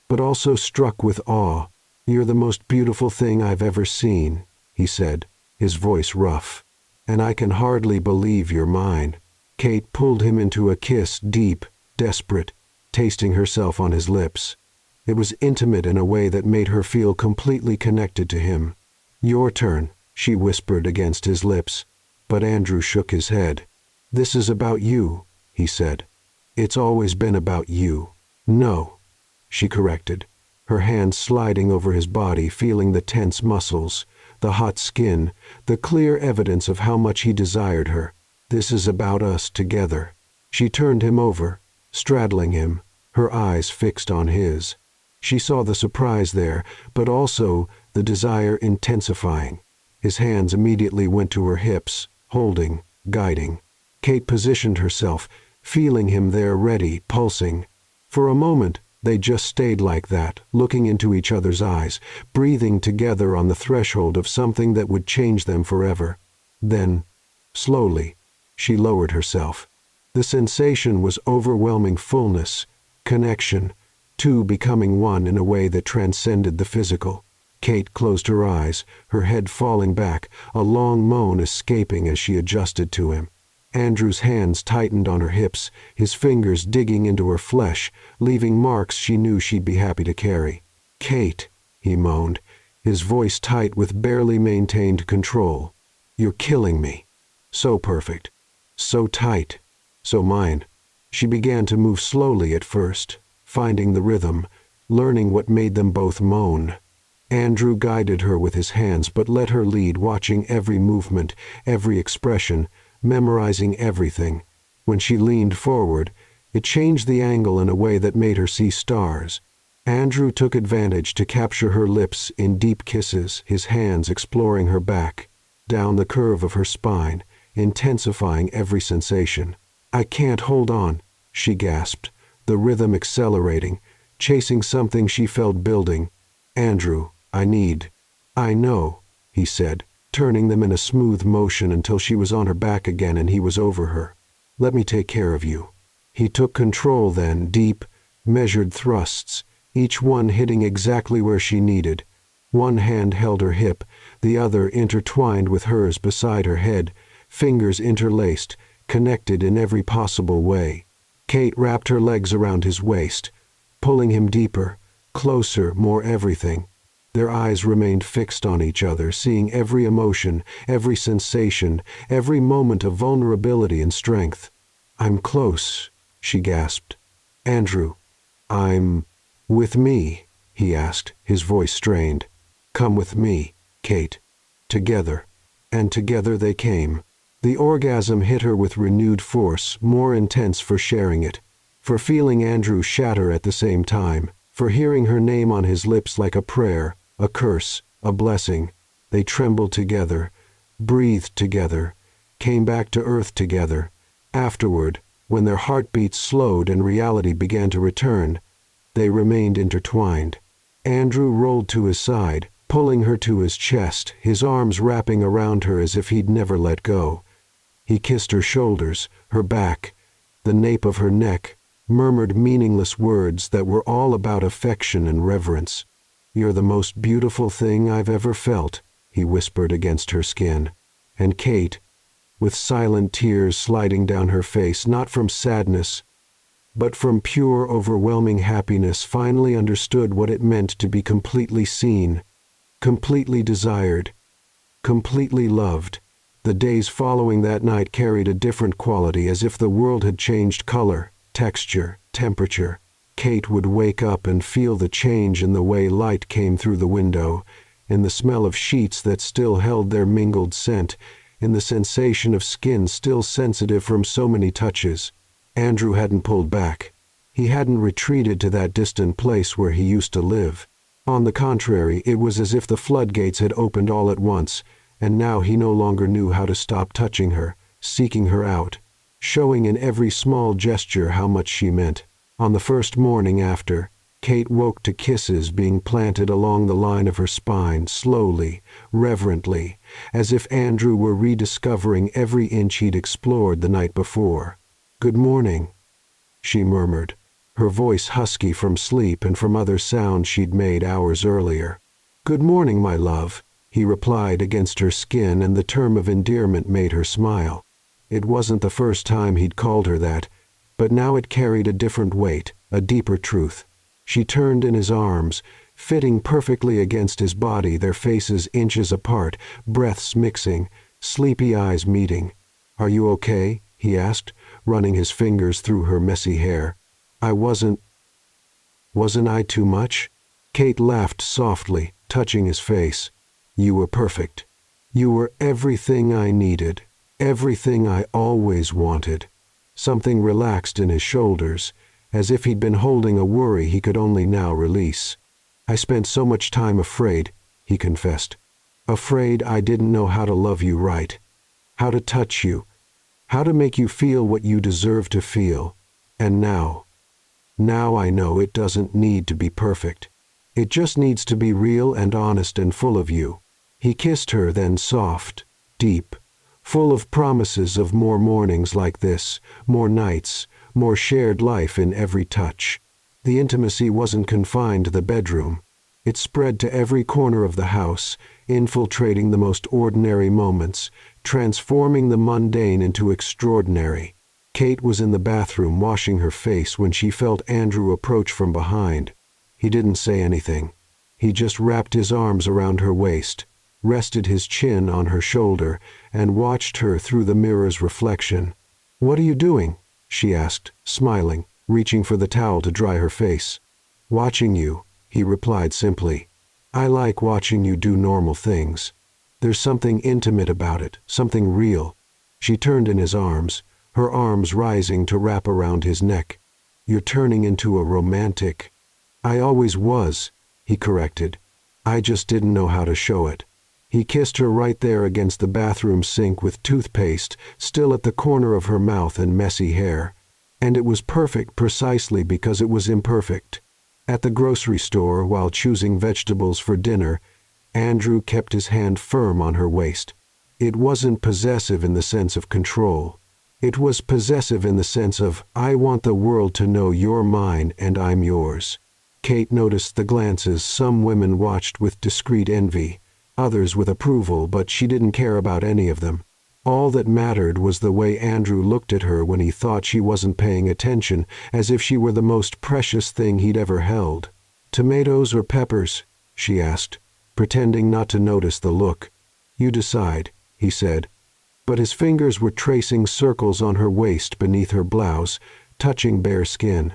Speaker 1: but also struck with awe. "You're the most beautiful thing I've ever seen," he said, his voice rough. "And I can hardly believe you're mine." Kate pulled him into a kiss, deep, desperate, tasting herself on his lips. It was intimate in a way that made her feel completely connected to him. "Your turn," she whispered against his lips, but Andrew shook his head. "This is about you," he said. "It's always been about you." "No," she corrected, her hands sliding over his body, feeling the tense muscles, the hot skin, the clear evidence of how much he desired her. "This is about us together." She turned him over, straddling him, her eyes fixed on his. She saw the surprise there, but also the desire intensifying. His hands immediately went to her hips, holding, guiding. Kate positioned herself, feeling him there ready, pulsing. For a moment, they just stayed like that, looking into each other's eyes, breathing together on the threshold of something that would change them forever. Then, slowly, she lowered herself. The sensation was overwhelming fullness, connection, two becoming one in a way that transcended the physical. Kate closed her eyes, her head falling back, a long moan escaping as she adjusted to him. Andrew's hands tightened on her hips, his fingers digging into her flesh, leaving marks she knew she'd be happy to carry. "Kate," he moaned, his voice tight with barely maintained control. "You're killing me. So perfect. So tight. So mine." She began to move slowly at first, finding the rhythm, learning what made them both moan. Andrew guided her with his hands but let her lead, watching every movement, every expression, memorizing everything. When she leaned forward, it changed the angle in a way that made her see stars. Andrew took advantage to capture her lips in deep kisses, his hands exploring her back, down the curve of her spine, intensifying every sensation. "I can't hold on," she gasped, the rhythm accelerating, chasing something she felt building. "Andrew, I know," he said, turning them in a smooth motion until she was on her back again and he was over her. "Let me take care of you." He took control then, deep, measured thrusts, each one hitting exactly where she needed. One hand held her hip, the other intertwined with hers beside her head, fingers interlaced, connected in every possible way. Kate wrapped her legs around his waist, pulling him deeper, closer, more everything. Their eyes remained fixed on each other, seeing every emotion, every sensation, every moment of vulnerability and strength. "I'm close," she gasped. "Andrew, I'm with me?" he asked, his voice strained. "Come with me, Kate." Together. And together they came. The orgasm hit her with renewed force, more intense for sharing it, for feeling Andrew shatter at the same time, for hearing her name on his lips like a prayer, a curse, a blessing. They trembled together, breathed together, came back to earth together. Afterward, when their heartbeats slowed and reality began to return, they remained intertwined. Andrew rolled to his side, pulling her to his chest, his arms wrapping around her as if he'd never let go. He kissed her shoulders, her back, the nape of her neck, murmured meaningless words that were all about affection and reverence. "You're the most beautiful thing I've ever felt," he whispered against her skin. And Kate, with silent tears sliding down her face, not from sadness, but from pure, overwhelming happiness, finally understood what it meant to be completely seen, completely desired, completely loved. The days following that night carried a different quality, as if the world had changed color, texture, temperature. Kate would wake up and feel the change in the way light came through the window, in the smell of sheets that still held their mingled scent, in the sensation of skin still sensitive from so many touches. Andrew hadn't pulled back. He hadn't retreated to that distant place where he used to live. On the contrary, it was as if the floodgates had opened all at once, and now he no longer knew how to stop touching her, seeking her out, showing in every small gesture how much she meant. On the first morning after, Kate woke to kisses being planted along the line of her spine, slowly, reverently, as if Andrew were rediscovering every inch he'd explored the night before. "Good morning," she murmured, her voice husky from sleep and from other sounds she'd made hours earlier. "Good morning, my love," he replied against her skin, and the term of endearment made her smile. It wasn't the first time he'd called her that, but now it carried a different weight, a deeper truth. She turned in his arms, fitting perfectly against his body, their faces inches apart, breaths mixing, sleepy eyes meeting. "Are you okay?" he asked, running his fingers through her messy hair. Wasn't I too much?" Kate laughed softly, touching his face. "You were perfect. You were everything I needed, everything I always wanted." Something relaxed in his shoulders, as if he'd been holding a worry he could only now release. "I spent so much time afraid," he confessed. "Afraid I didn't know how to love you right, how to touch you, how to make you feel what you deserve to feel. And now I know it doesn't need to be perfect. It just needs to be real and honest and full of you." He kissed her then, soft, deep, full of promises of more mornings like this, more nights, more shared life in every touch. The intimacy wasn't confined to the bedroom. It spread to every corner of the house, infiltrating the most ordinary moments, transforming the mundane into extraordinary. Kate was in the bathroom washing her face when she felt Andrew approach from behind. He didn't say anything. He just wrapped his arms around her waist, rested his chin on her shoulder, and watched her through the mirror's reflection. "What are you doing?" she asked, smiling, reaching for the towel to dry her face. "Watching you," he replied simply. "I like watching you do normal things. There's something intimate about it, something real." She turned in his arms, her arms rising to wrap around his neck. "You're turning into a romantic." "I always was," he corrected. "I just didn't know how to show it." He kissed her right there against the bathroom sink with toothpaste still at the corner of her mouth and messy hair. And it was perfect precisely because it was imperfect. At the grocery store, while choosing vegetables for dinner, Andrew kept his hand firm on her waist. It wasn't possessive in the sense of control. It was possessive in the sense of, "I want the world to know you're mine and I'm yours." Kate noticed the glances some women watched with discreet envy, others with approval, but she didn't care about any of them. All that mattered was the way Andrew looked at her when he thought she wasn't paying attention, as if she were the most precious thing he'd ever held. "Tomatoes or peppers?" she asked, pretending not to notice the look. "You decide," he said. But his fingers were tracing circles on her waist beneath her blouse, touching bare skin.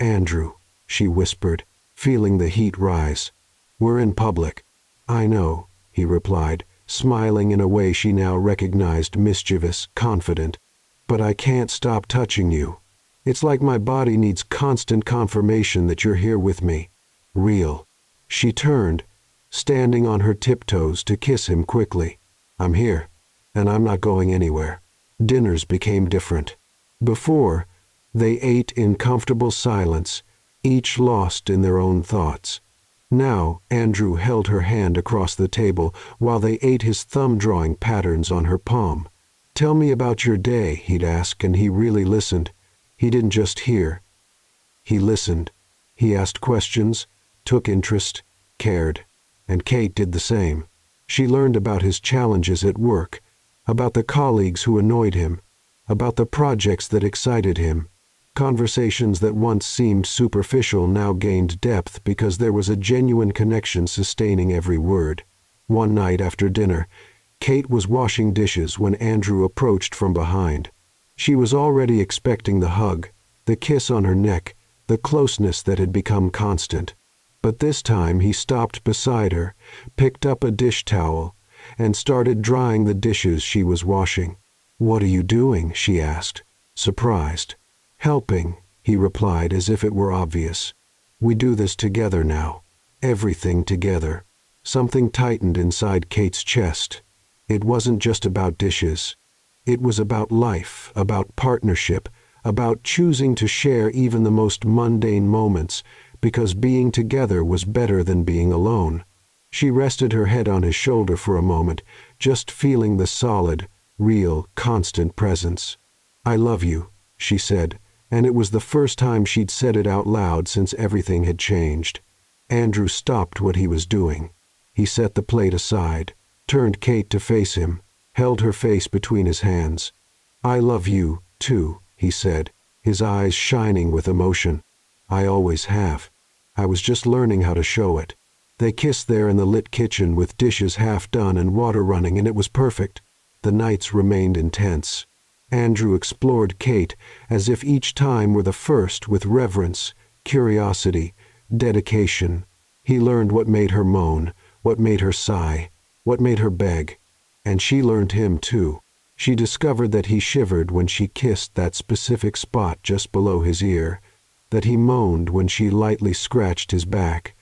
Speaker 1: "Andrew," she whispered, feeling the heat rise. "We're in public." "I know," he replied, smiling in a way she now recognized mischievous, confident. "But I can't stop touching you. It's like my body needs constant confirmation that you're here with me. Real." She turned, standing on her tiptoes to kiss him quickly. "I'm here, and I'm not going anywhere." Dinners became different. Before, they ate in comfortable silence, each lost in their own thoughts. Now, Andrew held her hand across the table while they ate, his thumb drawing patterns on her palm. "Tell me about your day," he'd ask, and he really listened. He didn't just hear. He listened. He asked questions, took interest, cared. And Kate did the same. She learned about his challenges at work, about the colleagues who annoyed him, about the projects that excited him. Conversations that once seemed superficial now gained depth because there was a genuine connection sustaining every word. One night after dinner, Kate was washing dishes when Andrew approached from behind. She was already expecting the hug, the kiss on her neck, the closeness that had become constant. But this time he stopped beside her, picked up a dish towel, and started drying the dishes she was washing. "What are you doing?" she asked, surprised. "Helping," he replied as if it were obvious. "We do this together now. Everything together." Something tightened inside Kate's chest. It wasn't just about dishes. It was about life, about partnership, about choosing to share even the most mundane moments, because being together was better than being alone. She rested her head on his shoulder for a moment, just feeling the solid, real, constant presence. "I love you," she said, and it was the first time she'd said it out loud since everything had changed. Andrew stopped what he was doing. He set the plate aside, turned Kate to face him, held her face between his hands. "I love you, too," he said, his eyes shining with emotion. "I always have. I was just learning how to show it." They kissed there in the lit kitchen with dishes half done and water running, and it was perfect. The nights remained intense. Andrew explored Kate as if each time were the first, with reverence, curiosity, dedication. He learned what made her moan, what made her sigh, what made her beg. And she learned him too. She discovered that he shivered when she kissed that specific spot just below his ear, that he moaned when she lightly scratched his back,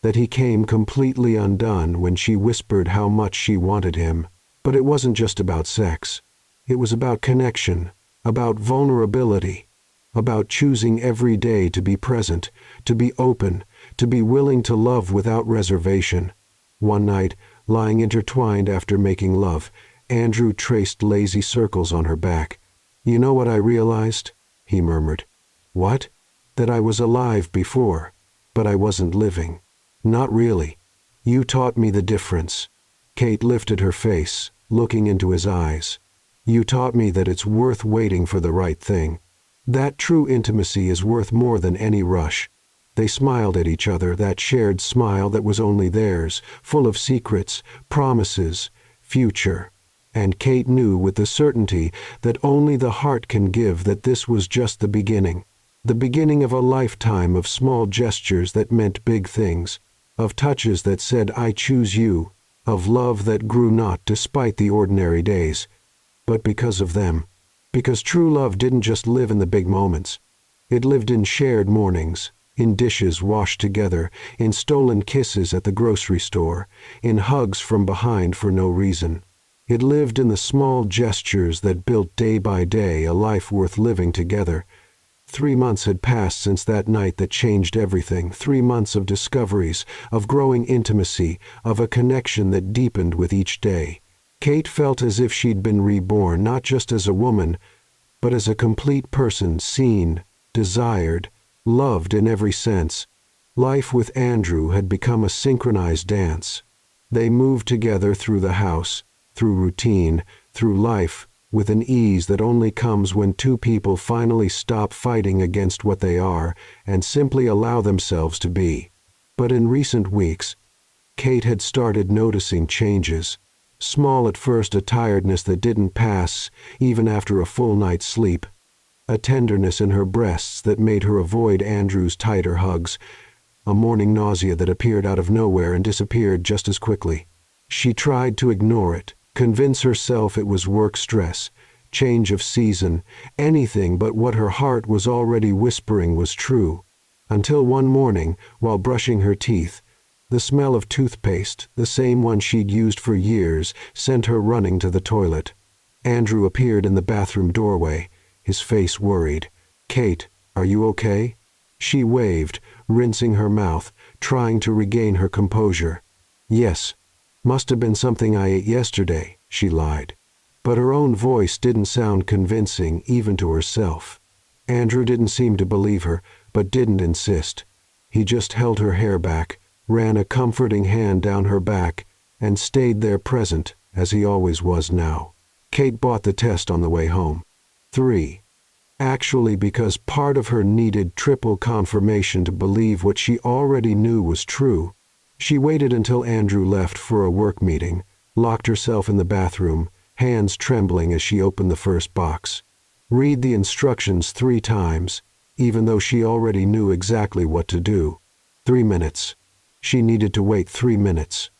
Speaker 1: that he came completely undone when she whispered how much she wanted him. But it wasn't just about sex. It was about connection, about vulnerability, about choosing every day to be present, to be open, to be willing to love without reservation. One night, lying intertwined after making love, Andrew traced lazy circles on her back. "You know what I realized?" he murmured. "What?" "That I was alive before, but I wasn't living." "Not really. You taught me the difference." Kate lifted her face, looking into his eyes. "You taught me that it's worth waiting for the right thing. That true intimacy is worth more than any rush." They smiled at each other, that shared smile that was only theirs, full of secrets, promises, future. And Kate knew with the certainty that only the heart can give that this was just the beginning of a lifetime of small gestures that meant big things, of touches that said, "I choose you," of love that grew not despite the ordinary days, but because of them. Because true love didn't just live in the big moments. It lived in shared mornings, in dishes washed together, in stolen kisses at the grocery store, in hugs from behind for no reason. It lived in the small gestures that built day by day a life worth living together. 3 months had passed since that night that changed everything. 3 months of discoveries, of growing intimacy, of a connection that deepened with each day. Kate felt as if she'd been reborn, not just as a woman, but as a complete person, seen, desired, loved in every sense. Life with Andrew had become a synchronized dance. They moved together through the house, through routine, through life, with an ease that only comes when two people finally stop fighting against what they are and simply allow themselves to be. But in recent weeks, Kate had started noticing changes. Small at first, a tiredness that didn't pass even after a full night's sleep, a tenderness in her breasts that made her avoid Andrew's tighter hugs, a morning nausea that appeared out of nowhere and disappeared just as quickly. She tried to ignore it, convince herself it was work stress, change of season, anything but what her heart was already whispering was true, until one morning, while brushing her teeth, the smell of toothpaste, the same one she'd used for years, sent her running to the toilet. Andrew appeared in the bathroom doorway, his face worried. "Kate, are you okay?" She waved, rinsing her mouth, trying to regain her composure. "Yes. Must have been something I ate yesterday," she lied. But her own voice didn't sound convincing even to herself. Andrew didn't seem to believe her, but didn't insist. He just held her hair back, ran a comforting hand down her back, and stayed there present, as he always was now. Kate bought the test on the way home. 3. Actually, because part of her needed triple confirmation to believe what she already knew was true. She waited until Andrew left for a work meeting, locked herself in the bathroom, hands trembling as she opened the first box. Read the instructions 3 times, even though she already knew exactly what to do. 3 minutes. She needed to wait 3 minutes.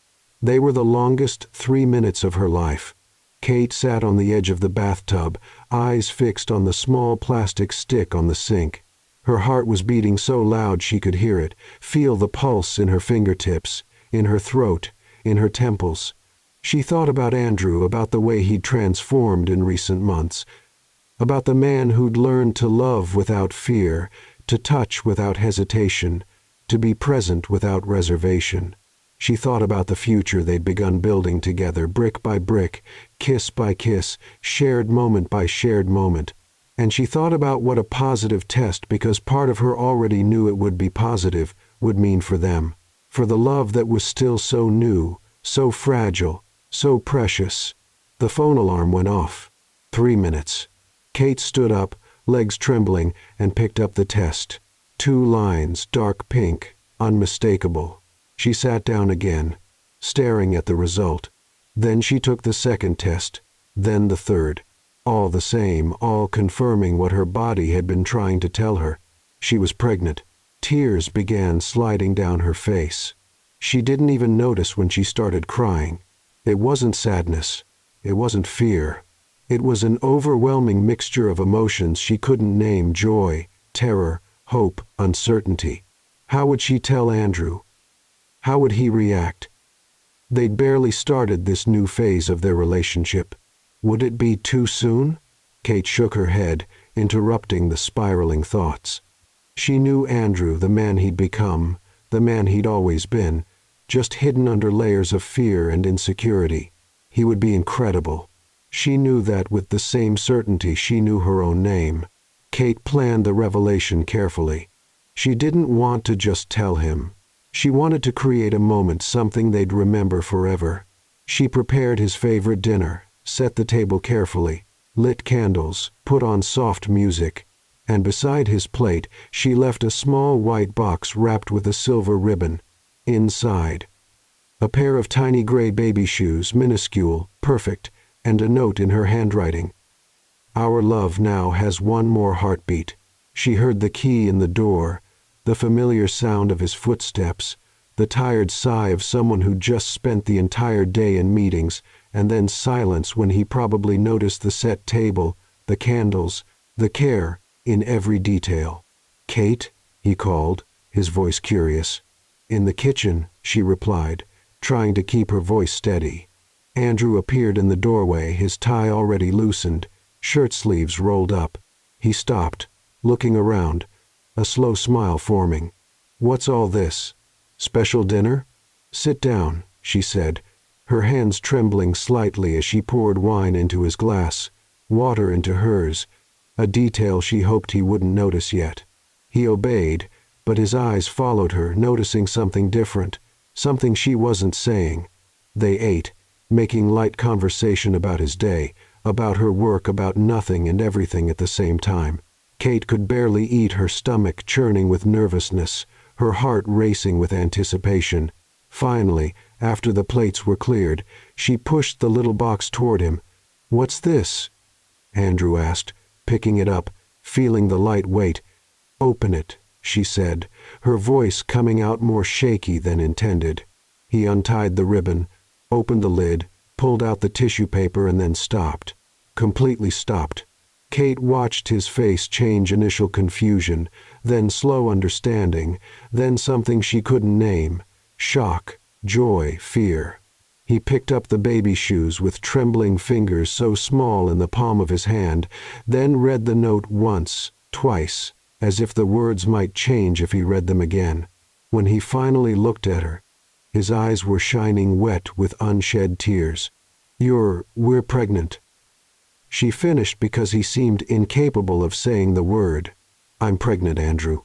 Speaker 1: They were the longest 3 minutes of her life. Kate sat on the edge of the bathtub, eyes fixed on the small plastic stick on the sink. Her heart was beating so loud she could hear it, feel the pulse in her fingertips, in her throat, in her temples. She thought about Andrew, about the way he'd transformed in recent months, about the man who'd learned to love without fear, to touch without hesitation, to be present without reservation. She thought about the future they'd begun building together, brick by brick, kiss by kiss, shared moment by shared moment. And she thought about what a positive test, because part of her already knew it would be positive, would mean for them, for the love that was still so new, so fragile, so precious. The phone alarm went off. 3 minutes. Kate stood up, legs trembling, and picked up the test. 2 lines, dark pink, unmistakable. She sat down again, staring at the result. Then she took the second test, then the third. All the same, all confirming what her body had been trying to tell her. She was pregnant. Tears began sliding down her face. She didn't even notice when she started crying. It wasn't sadness. It wasn't fear. It was an overwhelming mixture of emotions she couldn't name: joy, terror, hope, uncertainty. How would she tell Andrew? How would he react? They'd barely started this new phase of their relationship. Would it be too soon? Kate shook her head, interrupting the spiraling thoughts. She knew Andrew, the man he'd become, the man he'd always been, just hidden under layers of fear and insecurity. He would be incredible. She knew that with the same certainty she knew her own name. Kate planned the revelation carefully. She didn't want to just tell him. She wanted to create a moment, something they'd remember forever. She prepared his favorite dinner, set the table carefully, lit candles, put on soft music. and beside his plate she left a small white box wrapped with a silver ribbon. Inside, a pair of tiny gray baby shoes, minuscule, perfect, and a note in her handwriting. Our love now has one more heartbeat. She heard the key in the door, the familiar sound of his footsteps, the tired sigh of someone who just spent the entire day in meetings, and then silence when he probably noticed the set table, the candles, the care in every detail. "Kate?" he called, his voice curious. "In the kitchen," she replied, trying to keep her voice steady. Andrew appeared in the doorway, his tie already loosened, shirt sleeves rolled up. He stopped, looking around, a slow smile forming. "What's all this? Special dinner?" "Sit down," she said, her hands trembling slightly as she poured wine into his glass, water into hers, a detail she hoped he wouldn't notice yet. He obeyed, but his eyes followed her, noticing something different, something she wasn't saying. They ate, making light conversation about his day, about her work, about nothing and everything at the same time. Kate could barely eat, her stomach churning with nervousness, her heart racing with anticipation. Finally, after the plates were cleared, she pushed the little box toward him. "What's this?" Andrew asked, picking it up, feeling the light weight. "Open it," she said, her voice coming out more shaky than intended. He untied the ribbon, opened the lid, pulled out the tissue paper, and then stopped. Completely stopped. Kate watched his face change: initial confusion, then slow understanding, then something she couldn't name: shock, joy, fear. He picked up the baby shoes with trembling fingers so small in the palm of his hand, then read the note once, twice, as if the words might change if he read them again. When he finally looked at her, his eyes were shining wet with unshed tears. We're pregnant." She finished because he seemed incapable of saying the word. "I'm pregnant, Andrew.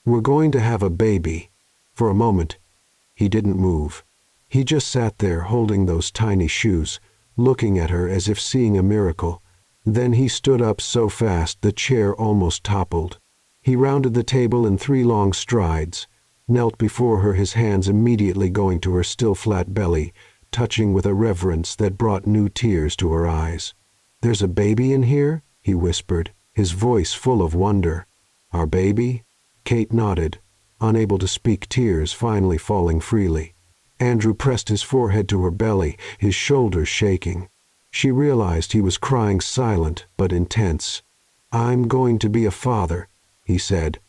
Speaker 1: We're going to have a baby." For a moment, he didn't move. He just sat there holding those tiny shoes, looking at her as if seeing a miracle. Then he stood up so fast the chair almost toppled. He rounded the table in 3 long strides, knelt before her, his hands immediately going to her still flat belly, touching with a reverence that brought new tears to her eyes. "There's a baby in here?" he whispered, his voice full of wonder. "Our baby?" Kate nodded, unable to speak, tears finally falling freely. Andrew pressed his forehead to her belly, his shoulders shaking. She realized he was crying, silent but intense. "I'm going to be a father," he said,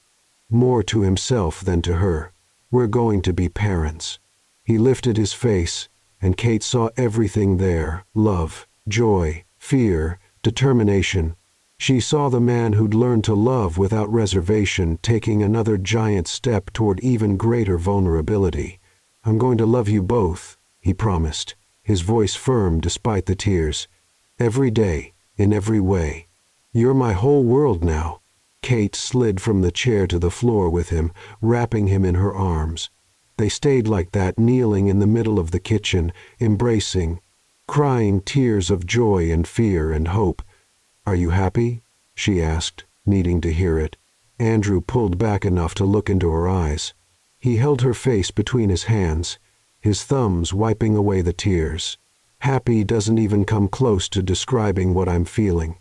Speaker 1: more to himself than to her. "We're going to be parents." He lifted his face, and Kate saw everything there: love, joy, fear, determination. She saw the man who'd learned to love without reservation taking another giant step toward even greater vulnerability. "I'm going to love you both," he promised, his voice firm despite the tears. "Every day, in every way. You're my whole world now." Kate slid from the chair to the floor with him, wrapping him in her arms. They stayed like that, kneeling in the middle of the kitchen, embracing, crying tears of joy and fear and hope. "Are you happy?" she asked, needing to hear it. Andrew pulled back enough to look into her eyes. He held her face between his hands, his thumbs wiping away the tears. "Happy doesn't even come close to describing what I'm feeling,"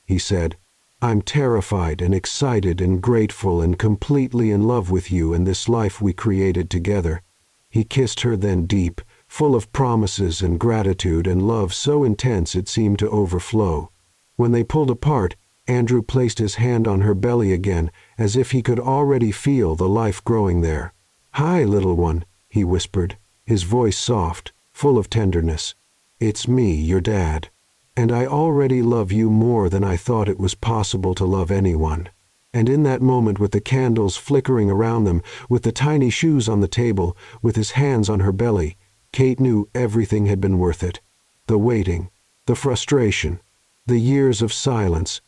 Speaker 1: he said. "I'm terrified and excited and grateful and completely in love with you and this life we created together." He kissed her then, deep, full of promises and gratitude and love so intense it seemed to overflow. When they pulled apart, Andrew placed his hand on her belly again, as if he could already feel the life growing there. "Hi, little one," he whispered, his voice soft, full of tenderness. "It's me, your dad. And I already love you more than I thought it was possible to love anyone." And in that moment, with the candles flickering around them, with the tiny shoes on the table, with his hands on her belly, Kate knew everything had been worth it. The waiting, the frustration, the years of silence,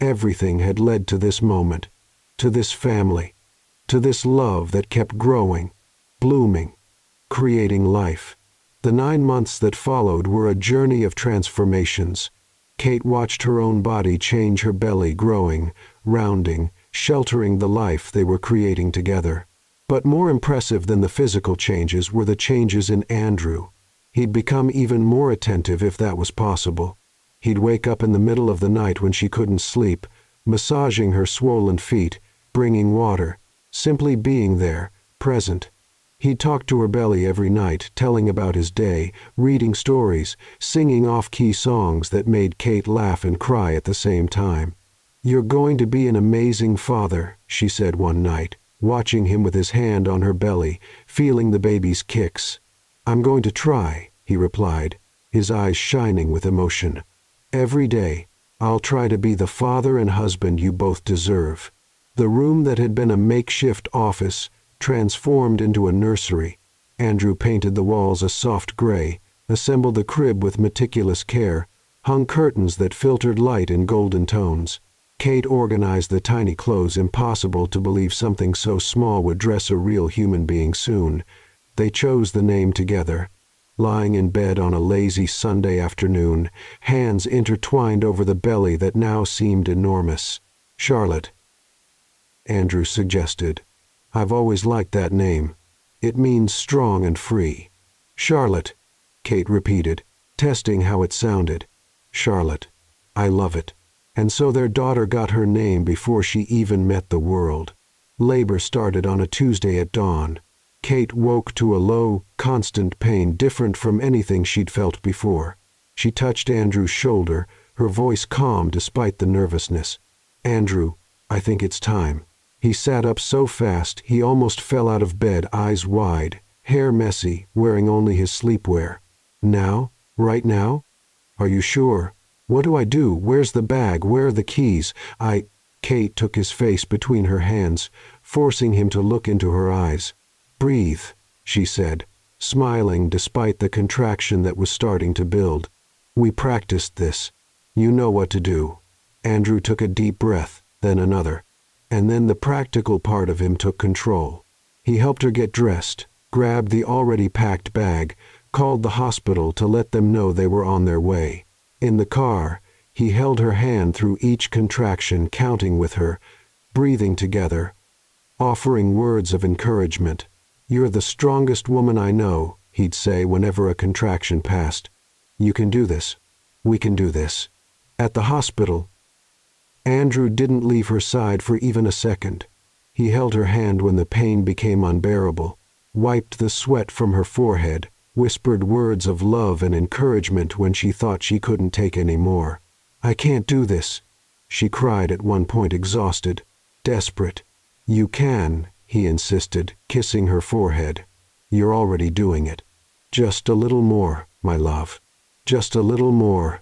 Speaker 1: everything had led to this moment, to this family, to this love that kept growing, blooming, creating life. The 9 months that followed were a journey of transformations. Kate watched her own body change, her belly growing, rounding, sheltering the life they were creating together. But more impressive than the physical changes were the changes in Andrew. He'd become even more attentive if that was possible. He'd wake up in the middle of the night when she couldn't sleep, massaging her swollen feet, bringing water, simply being there, present. He'd talk to her belly every night, telling about his day, reading stories, singing off-key songs that made Kate laugh and cry at the same time. "You're going to be an amazing father," she said one night, watching him with his hand on her belly, feeling the baby's kicks. "I'm going to try," he replied, his eyes shining with emotion. "Every day, I'll try to be the father and husband you both deserve." The room that had been a makeshift office transformed into a nursery. Andrew painted the walls a soft gray, assembled the crib with meticulous care, hung curtains that filtered light in golden tones. Kate organized the tiny clothes impossible to believe something so small would dress a real human being soon. They chose the name together. Lying in bed on a lazy Sunday afternoon, hands intertwined over the belly that now seemed enormous. "Charlotte," Andrew suggested. "I've always liked that name. It means strong and free." "Charlotte," Kate repeated, testing how it sounded. "Charlotte. I love it." And so their daughter got her name before she even met the world. Labor started on a Tuesday at dawn. Kate woke to a low, constant pain different from anything she'd felt before. She touched Andrew's shoulder, her voice calm despite the nervousness. "Andrew, I think it's time." He sat up so fast he almost fell out of bed, eyes wide, hair messy, wearing only his sleepwear. "Now? Right now? Are you sure? What do I do? Where's the bag? Where are the keys? Kate took his face between her hands, forcing him to look into her eyes. "Breathe," she said, smiling despite the contraction that was starting to build. "We practiced this. You know what to do." Andrew took a deep breath, then another. And then the practical part of him took control. He helped her get dressed, grabbed the already packed bag, called the hospital to let them know they were on their way. In the car, he held her hand through each contraction, counting with her, breathing together, offering words of encouragement. "You're the strongest woman I know," he'd say whenever a contraction passed. "You can do this. We can do this." At the hospital, Andrew didn't leave her side for even a second. He held her hand when the pain became unbearable, wiped the sweat from her forehead, whispered words of love and encouragement when she thought she couldn't take any more. "I can't do this," she cried at one point, exhausted, desperate. "You can," he insisted, kissing her forehead. "You're already doing it. Just a little more, my love. Just a little more.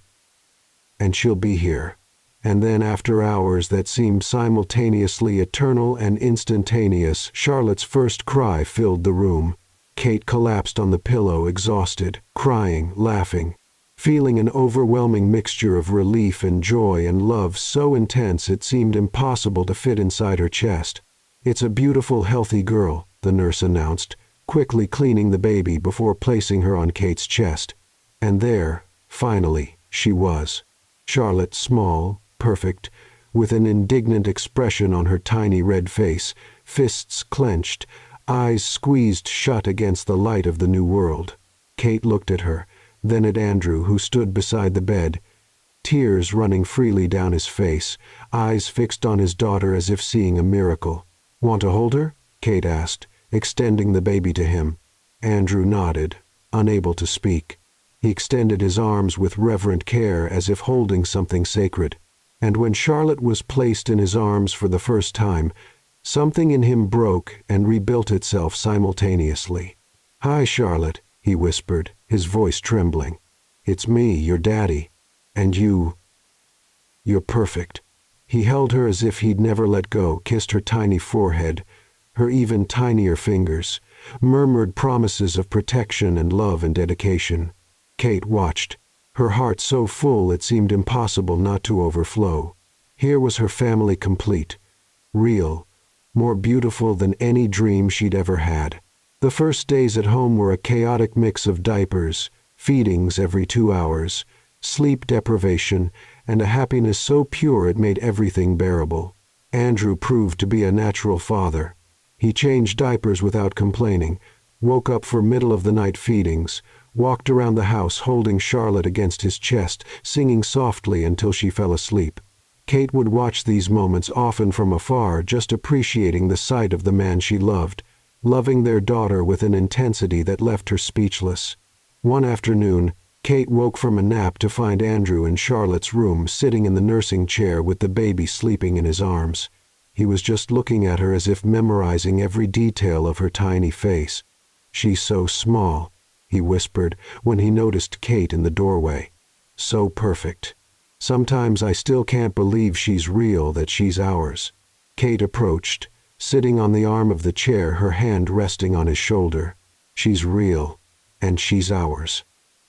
Speaker 1: And she'll be here." And then, after hours that seemed simultaneously eternal and instantaneous, Charlotte's first cry filled the room. Kate collapsed on the pillow, exhausted, crying, laughing, feeling an overwhelming mixture of relief and joy and love so intense it seemed impossible to fit inside her chest. "It's a beautiful, healthy girl," the nurse announced, quickly cleaning the baby before placing her on Kate's chest. And there, finally, she was. Charlotte, small, perfect, with an indignant expression on her tiny red face, fists clenched, eyes squeezed shut against the light of the new world. Kate looked at her, then at Andrew, who stood beside the bed, tears running freely down his face, eyes fixed on his daughter as if seeing a miracle. "Want to hold her?" Kate asked, extending the baby to him. Andrew nodded, unable to speak. He extended his arms with reverent care as if holding something sacred. And when Charlotte was placed in his arms for the first time, something in him broke and rebuilt itself simultaneously. "Hi, Charlotte," he whispered, his voice trembling. "It's me, your daddy. And you're perfect." He held her as if he'd never let go, kissed her tiny forehead, her even tinier fingers, murmured promises of protection and love and dedication. Kate watched, her heart so full it seemed impossible not to overflow. Here was her family complete, real, more beautiful than any dream she'd ever had. The first days at home were a chaotic mix of diapers, feedings every 2 hours, sleep deprivation, and a happiness so pure it made everything bearable. Andrew proved to be a natural father. He changed diapers without complaining, woke up for middle-of-the-night feedings, walked around the house holding Charlotte against his chest, singing softly until she fell asleep. Kate would watch these moments often from afar, just appreciating the sight of the man she loved, loving their daughter with an intensity that left her speechless. One afternoon, Kate woke from a nap to find Andrew in Charlotte's room, sitting in the nursing chair with the baby sleeping in his arms. He was just looking at her as if memorizing every detail of her tiny face. "She's so small," he whispered when he noticed Kate in the doorway. "So perfect. Sometimes I still can't believe she's real, that she's ours." Kate approached, sitting on the arm of the chair, her hand resting on his shoulder. "She's real, and she's ours.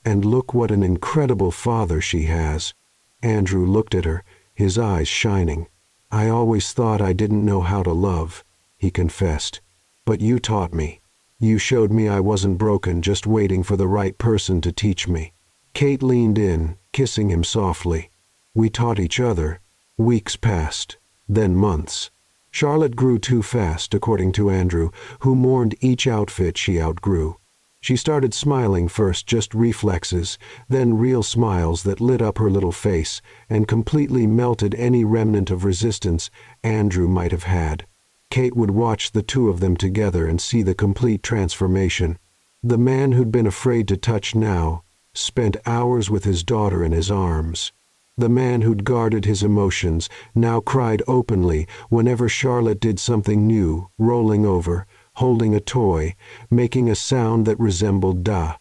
Speaker 1: And look what an incredible father she has." Andrew looked at her, his eyes shining. "I always thought I didn't know how to love," he confessed. "But you taught me. You showed me I wasn't broken, just waiting for the right person to teach me." Kate leaned in, kissing him softly. "We taught each other." Weeks passed, then months. Charlotte grew too fast, according to Andrew, who mourned each outfit she outgrew. She started smiling first, just reflexes, then real smiles that lit up her little face and completely melted any remnant of resistance Andrew might have had. Kate would watch the two of them together and see the complete transformation. The man who'd been afraid to touch now spent hours with his daughter in his arms. The man who'd guarded his emotions now cried openly whenever Charlotte did something new, rolling over, holding a toy, making a sound that resembled "da."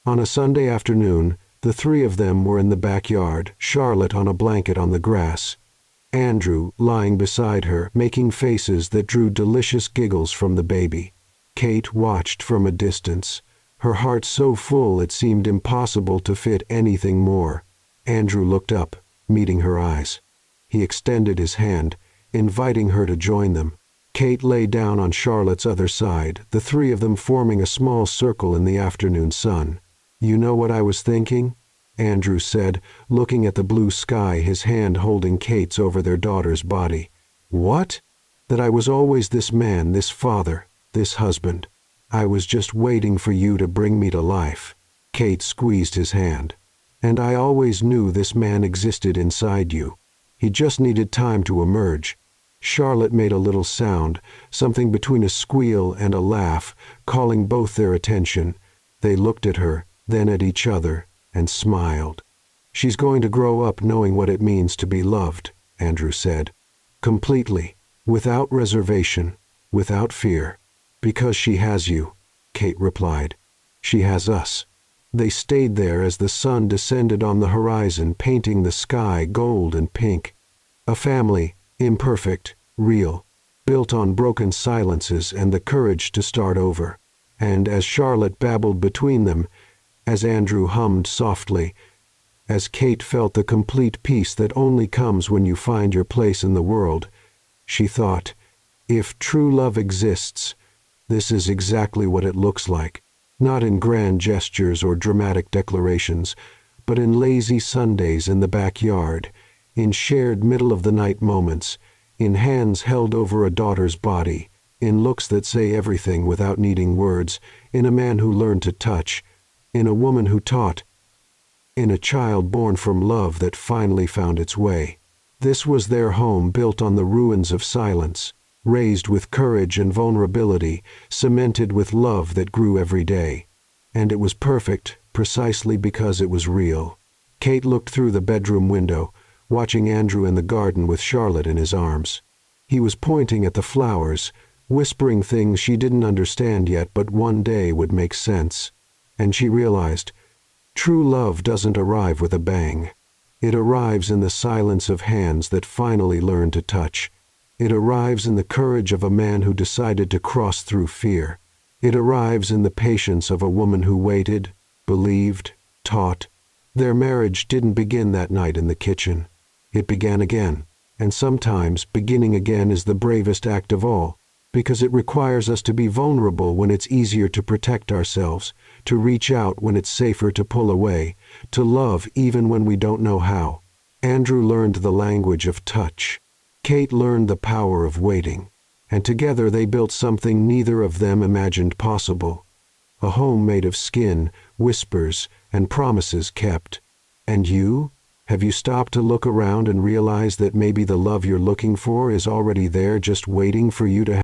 Speaker 1: On a Sunday afternoon, the three of them were in the backyard, Charlotte on a blanket on the grass, Andrew lying beside her, making faces that drew delicious giggles from the baby. Kate watched from a distance, her heart so full it seemed impossible to fit anything more. Andrew looked up, meeting her eyes. He extended his hand, inviting her to join them. Kate lay down on Charlotte's other side, the three of them forming a small circle in the afternoon sun. "You know what I was thinking?" Andrew said, looking at the blue sky, his hand holding Kate's over their daughter's body. "What?" "That I was always this man, this father, this husband. I was just waiting for you to bring me to life." Kate squeezed his hand. "And I always knew this man existed inside you. He just needed time to emerge." Charlotte made a little sound, something between a squeal and a laugh, calling both their attention. They looked at her, then at each other, and smiled. "She's going to grow up knowing what it means to be loved," Andrew said. "Completely, without reservation, without fear. Because she has you," Kate replied. "She has us." They stayed there as the sun descended on the horizon, painting the sky gold and pink. A family, imperfect, real, built on broken silences and the courage to start over. And as Charlotte babbled between them, as Andrew hummed softly, as Kate felt the complete peace that only comes when you find your place in the world, she thought, if true love exists, this is exactly what it looks like. Not in grand gestures or dramatic declarations, but in lazy Sundays in the backyard, in shared middle-of-the-night moments, in hands held over a daughter's body, in looks that say everything without needing words, in a man who learned to touch, in a woman who taught, in a child born from love that finally found its way. This was their home, built on the ruins of silence, raised with courage and vulnerability, cemented with love that grew every day. And it was perfect, precisely because it was real. Kate looked through the bedroom window, watching Andrew in the garden with Charlotte in his arms. He was pointing at the flowers, whispering things she didn't understand yet but one day would make sense. And she realized, true love doesn't arrive with a bang. It arrives in the silence of hands that finally learn to touch. It arrives in the courage of a man who decided to cross through fear. It arrives in the patience of a woman who waited, believed, taught. Their marriage didn't begin that night in the kitchen. It began again, and sometimes beginning again is the bravest act of all, because it requires us to be vulnerable when it's easier to protect ourselves, to reach out when it's safer to pull away, to love even when we don't know how. Andrew learned the language of touch. Kate learned the power of waiting, and together they built something neither of them imagined possible. A home made of skin, whispers, and promises kept. And you? Have you stopped to look around and realize that maybe the love you're looking for is already there, just waiting for you to